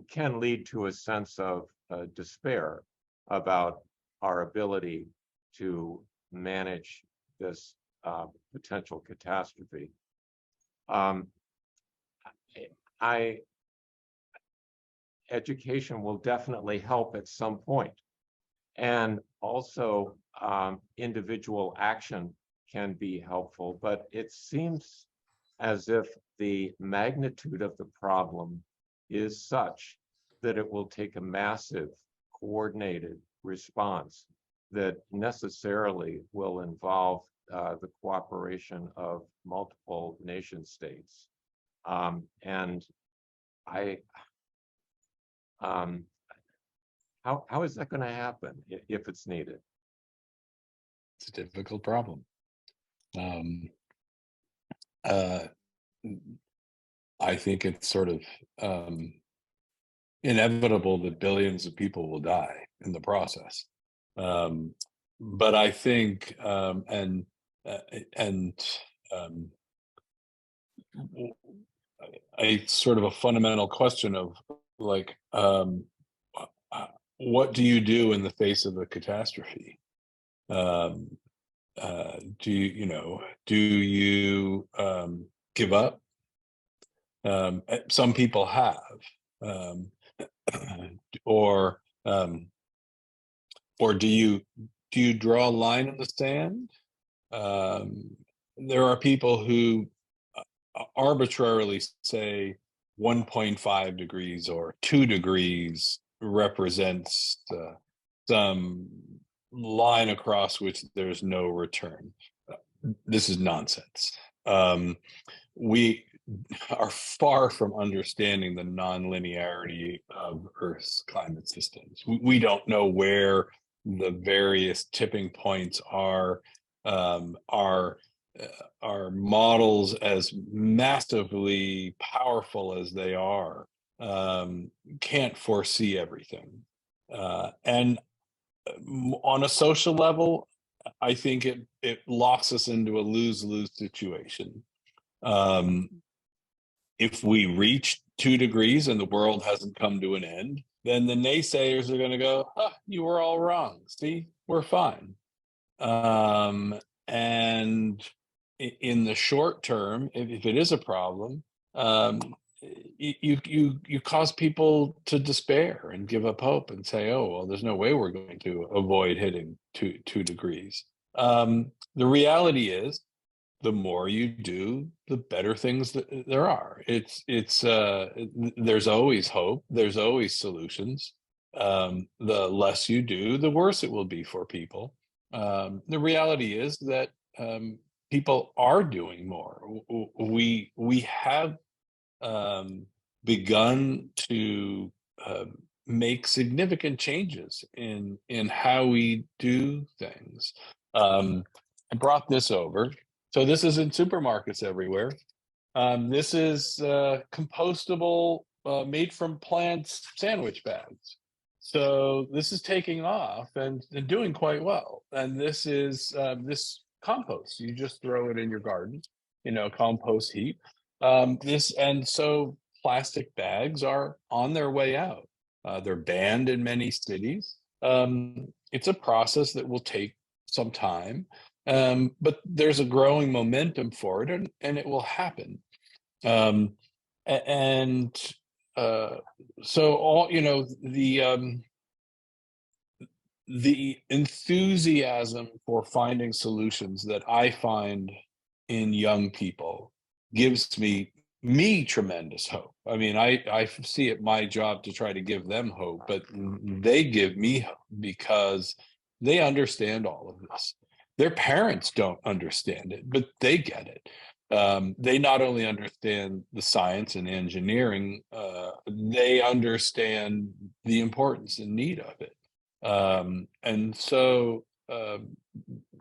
can lead to a sense of despair about our ability to manage this potential catastrophe. Education will definitely help at some point. And also individual action can be helpful, but it seems as if the magnitude of the problem is such that it will take a massive coordinated response that necessarily will involve the cooperation of multiple nation states. And how is that going to happen if it's needed? It's a difficult problem. I think it's sort of inevitable that billions of people will die in the process. But I think, a sort of a fundamental question of like, what do you do in the face of a catastrophe? Do you give up? Some people have, or do you draw a line in the sand? There are people who arbitrarily say 1.5 degrees or 2 degrees represents some line across which there's no return. This is nonsense. We are far from understanding the nonlinearity of Earth's climate systems. We don't know where the various tipping points are. Our models, as massively powerful as they are, can't foresee everything. And on a social level, I think it locks us into a lose-lose situation. If we reach 2 degrees and the world hasn't come to an end, then the naysayers are going to go, you were all wrong. See, we're fine. And in the short term, if it is a problem, you cause people to despair and give up hope and say, oh, well, there's no way we're going to avoid hitting 2 degrees. The reality is, the more you do, the better things that there are. There's always hope. There's always solutions. The less you do, the worse it will be for people. The reality is that people are doing more. We have begun to make significant changes in how we do things. I brought this over. So this is in supermarkets everywhere. This is compostable, made from plants sandwich bags. So this is taking off and doing quite well. And this is this compost. You just throw it in your garden, compost heap. And so plastic bags are on their way out. They're banned in many cities. It's a process that will take some time. But there's a growing momentum for it, and it will happen. So all the the enthusiasm for finding solutions that I find in young people gives me tremendous hope. I mean, I see it my job to try to give them hope, but they give me hope because they understand all of this. Their parents don't understand it, but they get it. They not only understand the science and engineering, they understand the importance and need of it. And so,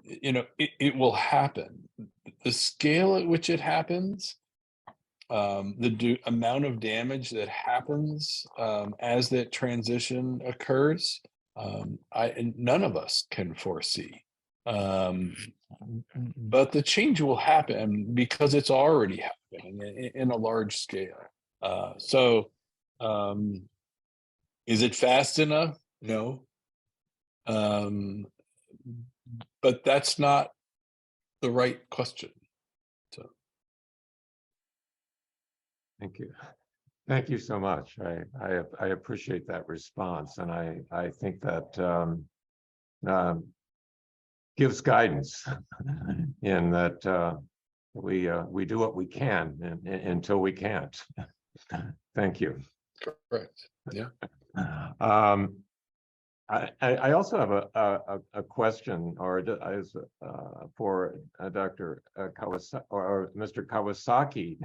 it will happen. The scale at which it happens, the amount of damage that happens as that transition occurs, none of us can foresee. But the change will happen because it's already happening in a large scale. So, is it fast enough? No. But that's not the right question. So, Thank you. Thank you so much. I appreciate that response, and I think that gives guidance in that we do what we can until we can't. Thank you. correct. Yeah. I also have a question, or for Dr. Kawasaki or Mr. Kawasaki.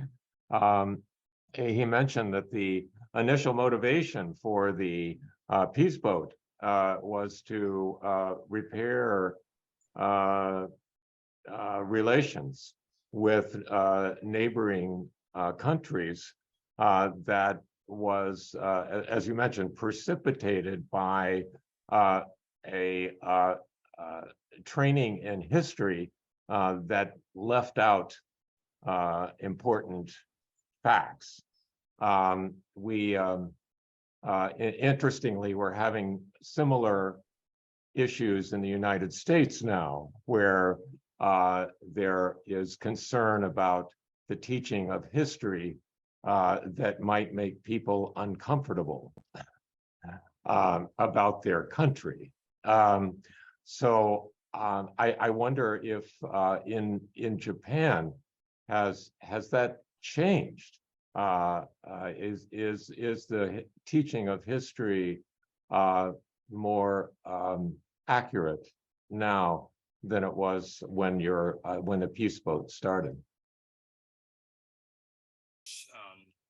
He mentioned that the initial motivation for the peace boat was to repair relations with neighboring countries that was, as you mentioned, precipitated by a training in history that left out important facts. Interestingly, we're having similar issues in the United States now, where there is concern about the teaching of history that might make people uncomfortable about their country. So I wonder if in Japan has that changed? Is the teaching of history more accurate now than it was when the peace boat started?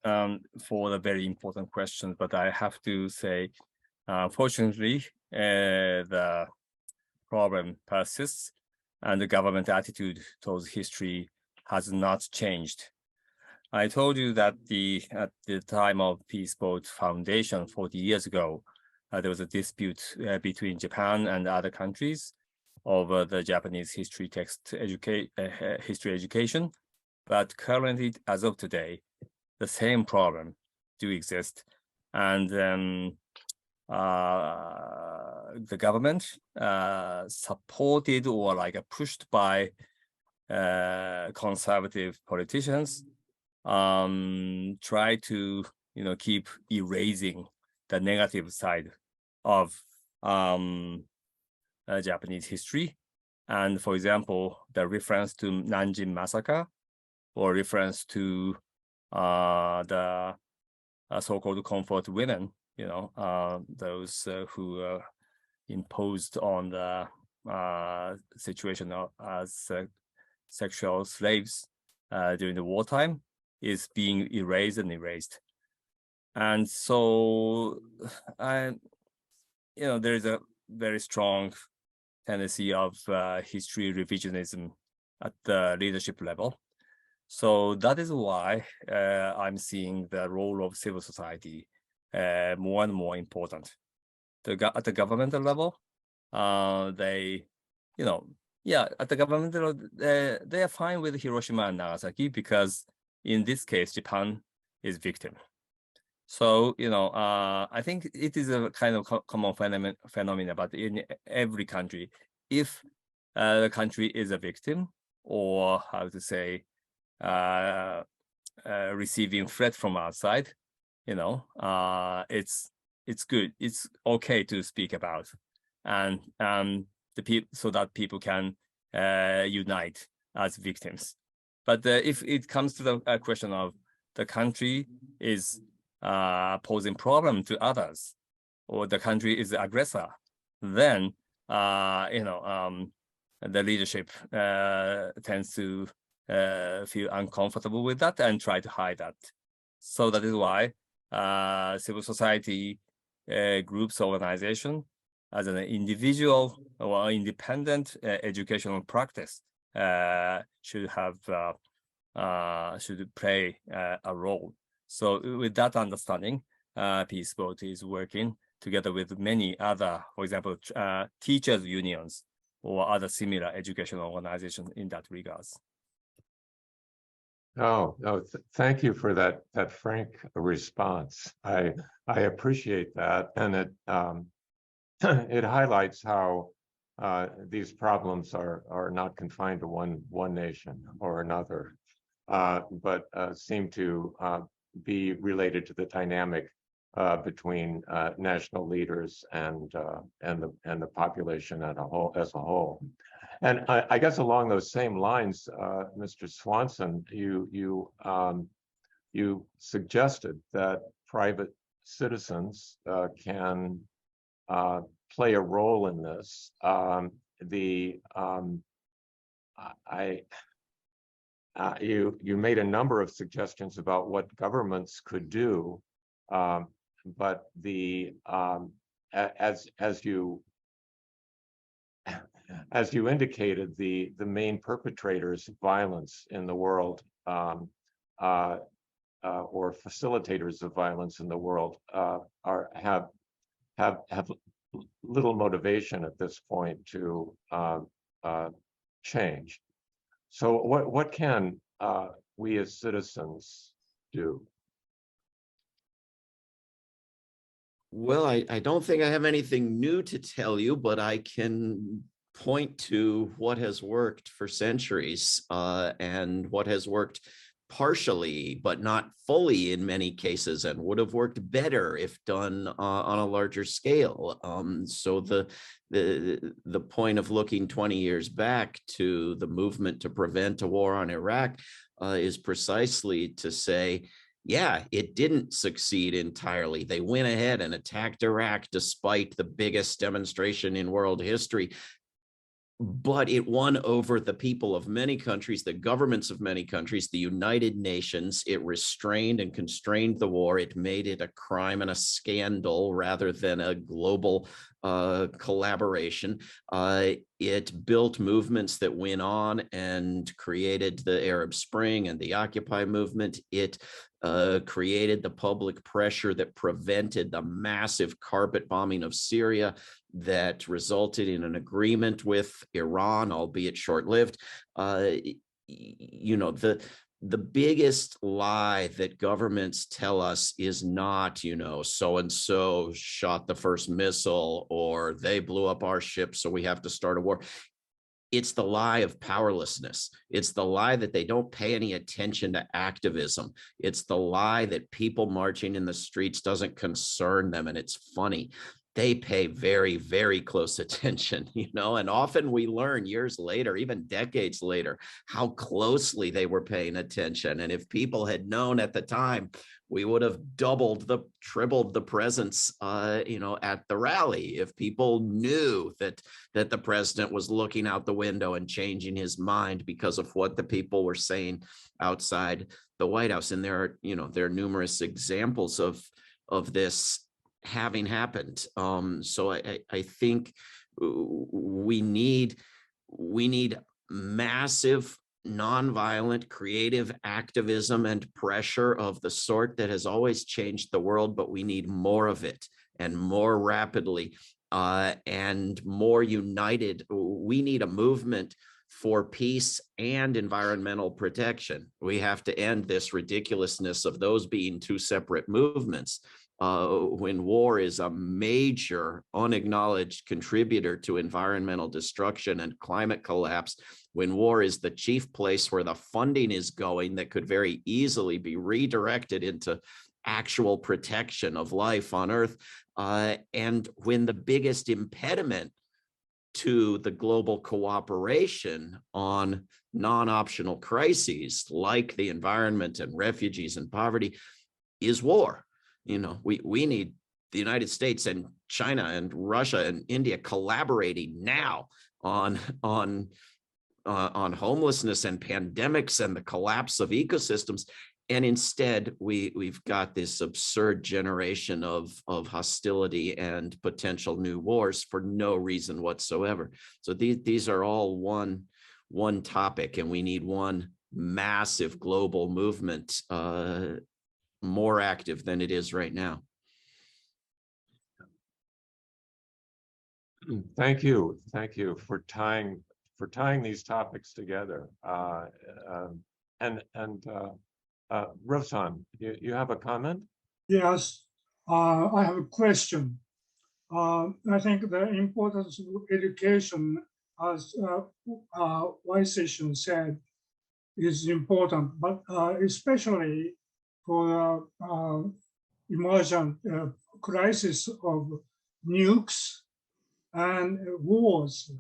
For the very important question, but I have to say, fortunately, the problem persists, and the government attitude towards history has not changed. I told you that at the time of Peace Boat Foundation 40 years ago, there was a dispute between Japan and other countries over the Japanese history text history education. But currently, as of today, the same problem do exist, and the government, supported or pushed by conservative politicians, try to keep erasing the negative side of Japanese history. And for example, the reference to Nanjing massacre, or reference to the so-called comfort women, those who imposed on the situation as sexual slaves during the wartime, is being erased. And so, there is a very strong tendency of history revisionism at the leadership level. So that is why I'm seeing the role of civil society more and more important. At the governmental level, at the governmental level, they are fine with Hiroshima and Nagasaki, because in this case, Japan is victim. So, I think it is a kind of common phenomenon, but in every country, if the country is a victim, or how to say, receiving threat from outside, it's good. It's okay to speak about. and so that people can unite as victims. But if it comes to the question of the country is posing problem to others, or the country is the aggressor, then the leadership tends to feel uncomfortable with that and try to hide that. So that is why civil society groups, organization, as an individual or independent educational practice should play a role. So with that understanding, Peace Boat is working together with many other, for example, teachers unions or other similar educational organizations in that regards. Oh, no, thank you for that frank response. I appreciate that, and it it highlights how these problems are not confined to one nation or another, but seem to be related to the dynamic between national leaders and the population as a whole. And I guess along those same lines, Mr. Swanson, you suggested that private citizens can play a role in this. You made a number of suggestions about what governments could do, but as you indicated, the main perpetrators of violence in the world, or facilitators of violence in the world, have little motivation at this point to change. So what can we as citizens do? Well, I don't think I have anything new to tell you, but I can point to what has worked for centuries and what has worked partially, but not fully in many cases, and would have worked better if done on a larger scale. So the point of looking 20 years back to the movement to prevent a war on Iraq is precisely to say, yeah, it didn't succeed entirely. They went ahead and attacked Iraq despite the biggest demonstration in world history. But it won over the people of many countries, the governments of many countries, the United Nations. It restrained and constrained the war. It made it a crime and a scandal rather than a global collaboration. It built movements that went on and created the Arab Spring and the Occupy movement. It created the public pressure that prevented the massive carpet bombing of Syria that resulted in an agreement with Iran, albeit short-lived. The biggest lie that governments tell us is not, so-and-so shot the first missile or they blew up our ship, so we have to start a war. It's the lie of powerlessness. It's the lie that they don't pay any attention to activism. It's the lie that people marching in the streets doesn't concern them. And it's funny. They pay very, very close attention, and often we learn years later, even decades later, how closely they were paying attention. And if people had known at the time, we would have tripled the presence, at the rally. If people knew that the president was looking out the window and changing his mind because of what the people were saying outside the White House. And there are numerous examples of this having happened. So I think we need massive nonviolent creative activism and pressure of the sort that has always changed the world, but we need more of it and more rapidly and more united. We need a movement for peace and environmental protection. We have to end this ridiculousness of those being two separate movements. When war is a major unacknowledged contributor to environmental destruction and climate collapse, when war is the chief place where the funding is going that could very easily be redirected into actual protection of life on Earth. And when the biggest impediment to the global cooperation on non-optional crises like the environment and refugees and poverty is war. We need the United States and China and Russia and India collaborating now on homelessness and pandemics and the collapse of ecosystems. And instead, we've got this absurd generation of hostility and potential new wars for no reason whatsoever. So these are all one topic, and we need one massive global movement, more active than it is right now. Thank you for tying these topics together. Rosan, you have a comment? Yes, I have a question. I think the importance of education, as Vice Session said, is important, but especially for emergent crisis of nukes and wars.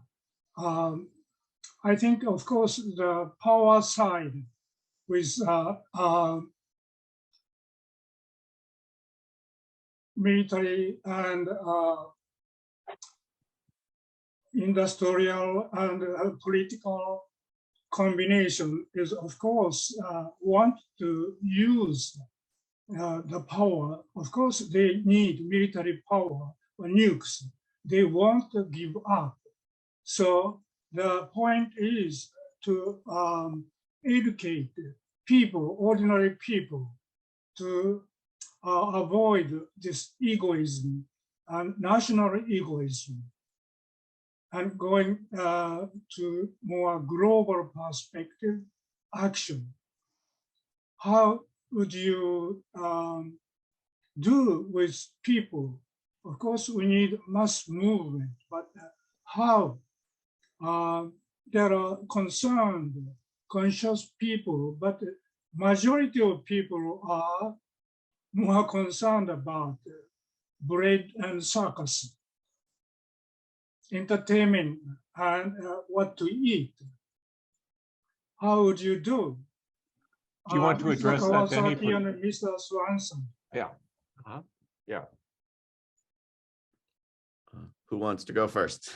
I think, of course, the power side with military and industrial and political combination is, of course, want to use the power. Of course, they need military power or nukes. They won't give up. So the point is to educate people, ordinary people, to avoid this egoism and national egoism, and going to more global perspective action. How would you do with people? Of course, we need mass movement, but how? There are concerned, conscious people, but the majority of people are more concerned about bread and circus, entertainment, and what to eat. How would you do? Do you want to address Mr. that, Denny? Kawasaki and Mr. Swanson. Yeah. Yeah. Who wants to go first?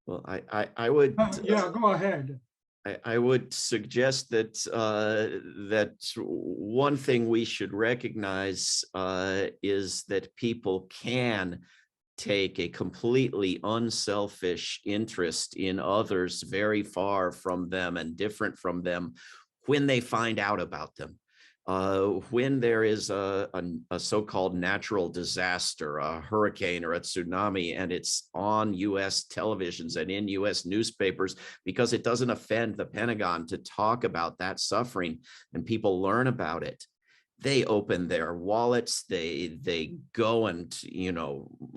Well, I would. Yeah, go ahead. I would suggest that that one thing we should recognize is that people can take a completely unselfish interest in others very far from them and different from them when they find out about them. When there is a so-called natural disaster, a hurricane or a tsunami, and it's on US televisions and in US newspapers, because it doesn't offend the Pentagon to talk about that suffering, and people learn about it, they open their wallets, they go and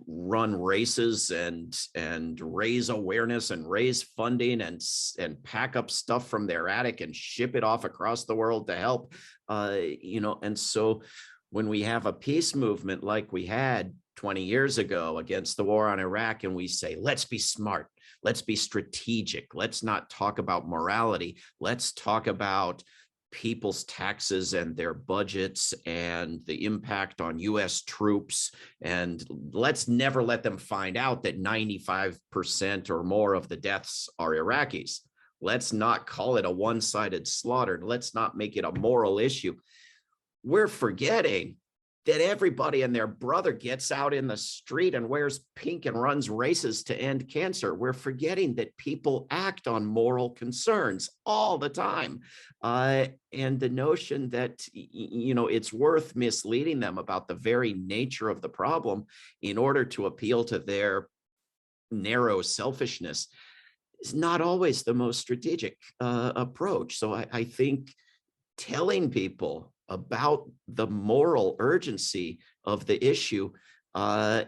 run races and raise awareness and raise funding and pack up stuff from their attic and ship it off across the world to help. And so when we have a peace movement like we had 20 years ago against the war on Iraq, and we say, let's be smart, let's be strategic, let's not talk about morality, let's talk about people's taxes and their budgets and the impact on US troops, and let's never let them find out that 95% or more of the deaths are Iraqis. Let's not call it a one-sided slaughter. Let's not make it a moral issue. We're forgetting that everybody and their brother gets out in the street and wears pink and runs races to end cancer. We're forgetting that people act on moral concerns all the time. And the notion that, it's worth misleading them about the very nature of the problem in order to appeal to their narrow selfishness is not always the most strategic approach. So I think telling people about the moral urgency of the issue,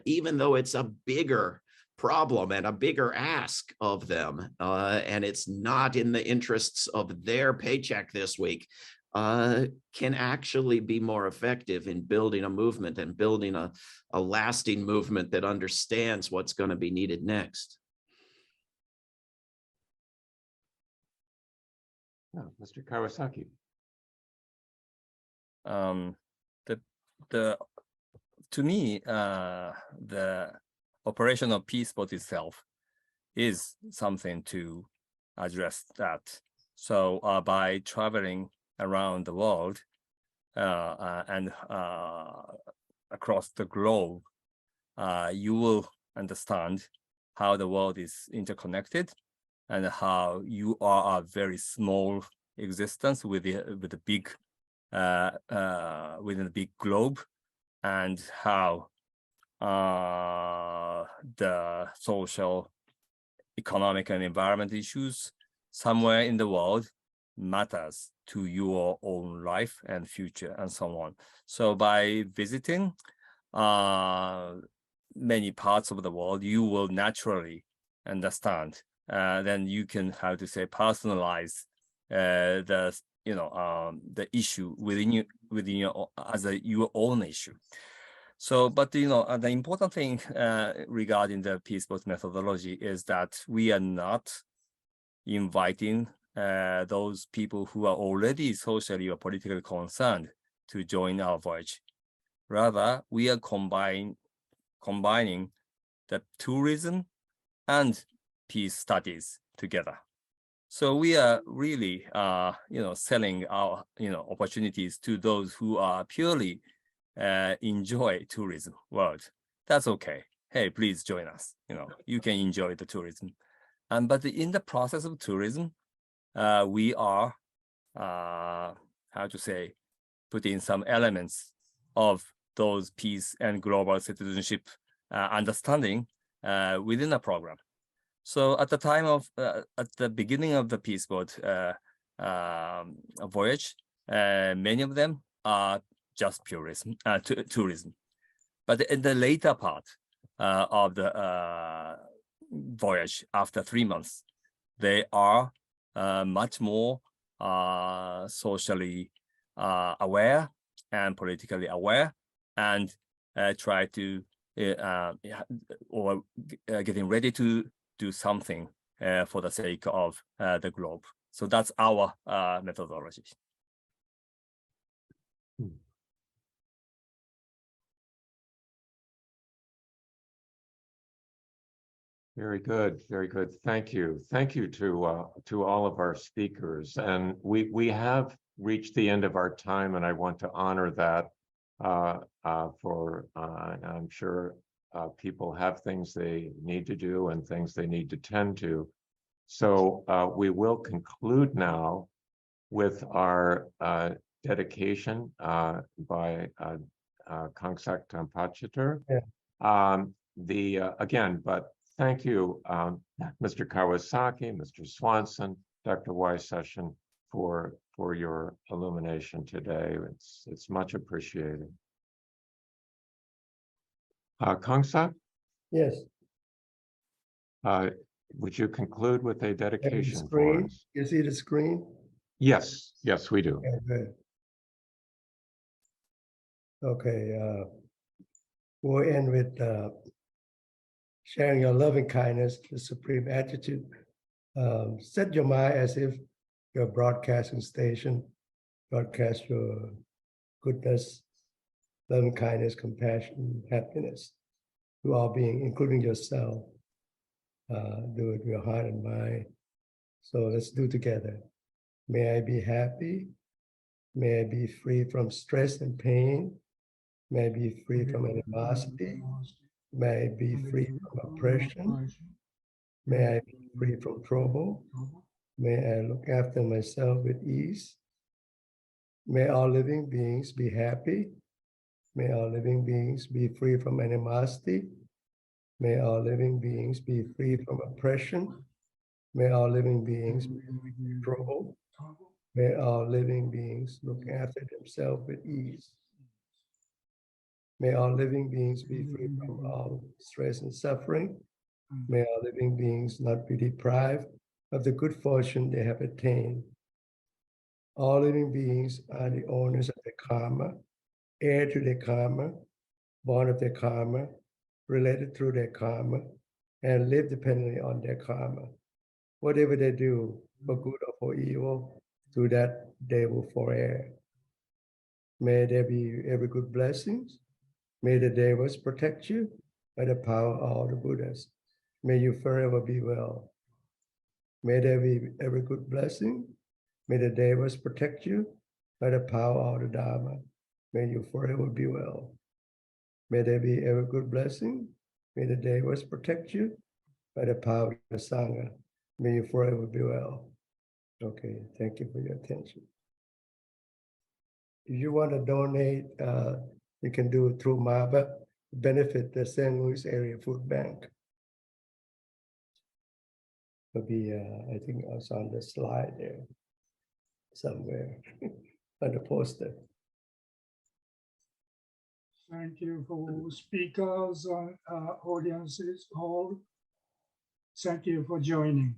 even though it's a bigger problem and a bigger ask of them, and it's not in the interests of their paycheck this week, can actually be more effective in building a movement and building a lasting movement that understands what's going to be needed next. Mr. Kawasaki. To me, the operation of peace boat itself is something to address that. So by traveling around the world and across the globe, you will understand how the world is interconnected and how you are a very small existence with the big within the big globe, and how the social, economic, and environment issues somewhere in the world matters to your own life and future and so on. So by visiting many parts of the world, you will naturally understand. Then you can, how to say, personalize the issue within your as your own issue. So, but the important thing regarding the peace boat methodology is that we are not inviting those people who are already socially or politically concerned to join our voyage. Rather, we are combining the tourism and peace studies together. So we are really, selling our, opportunities to those who are purely enjoy tourism world. That's okay. Hey, please join us. You can enjoy the tourism. But in the process of tourism, we are, putting some elements of those peace and global citizenship understanding within the program. So at the time of, at the beginning of the peace boat voyage, many of them are just tourism. But in the later part of the voyage, after 3 months, they are much more socially aware and politically aware, and try to getting ready to do something for the sake of the globe. So that's our methodology. Very good, very good. Thank you. Thank you to all of our speakers. And we have reached the end of our time, and I want to honor that I'm sure people have things they need to do and things they need to tend to. So we will conclude now with our dedication by Kangsak Tampachitar. Yeah. Again, but thank you, Mr. Kawasaki, Mr. Swanson, Dr. Session, for your illumination today. It's much appreciated. Kangsak? Yes. Would you conclude with a dedication for Screen. us? You see the screen? Yes, yes, we do. Okay, good. Okay, we'll end with sharing your loving kindness, the supreme attitude. Set your mind as if you're a broadcasting station, broadcast your goodness, loving kindness, compassion, happiness to all beings, including yourself. Do it with your heart and mind. So let's do together. May I be happy. May I be free from stress and pain. May I be free from animosity. May I be free from oppression. May I be free from trouble. May I look after myself with ease. May all living beings be happy. May all living beings be free from animosity. May all living beings be free from oppression. May all living beings be free from trouble. May all living beings look after themselves with ease. May all living beings be free from all stress and suffering. May all living beings not be deprived of the good fortune they have attained. All living beings are the owners of their karma, heir to their karma, born of their karma, related through their karma, and live dependently on their karma. Whatever they do, for good or for evil, through that they will forever. May there be every good blessings. May the devas protect you by the power of all the Buddhas. May you forever be well. May there be every good blessing. May the devas protect you by the power of the Dharma. May you forever be well. May there be every good blessing. May the devas protect you by the power of the Sangha. May you forever be well. Okay, thank you for your attention. If you want to donate, you can do it through MABA, benefit the St. Louis Area Food Bank. It'll be, I think it's on the slide there somewhere on the poster. Thank you for speakers and audiences all. Thank you for joining.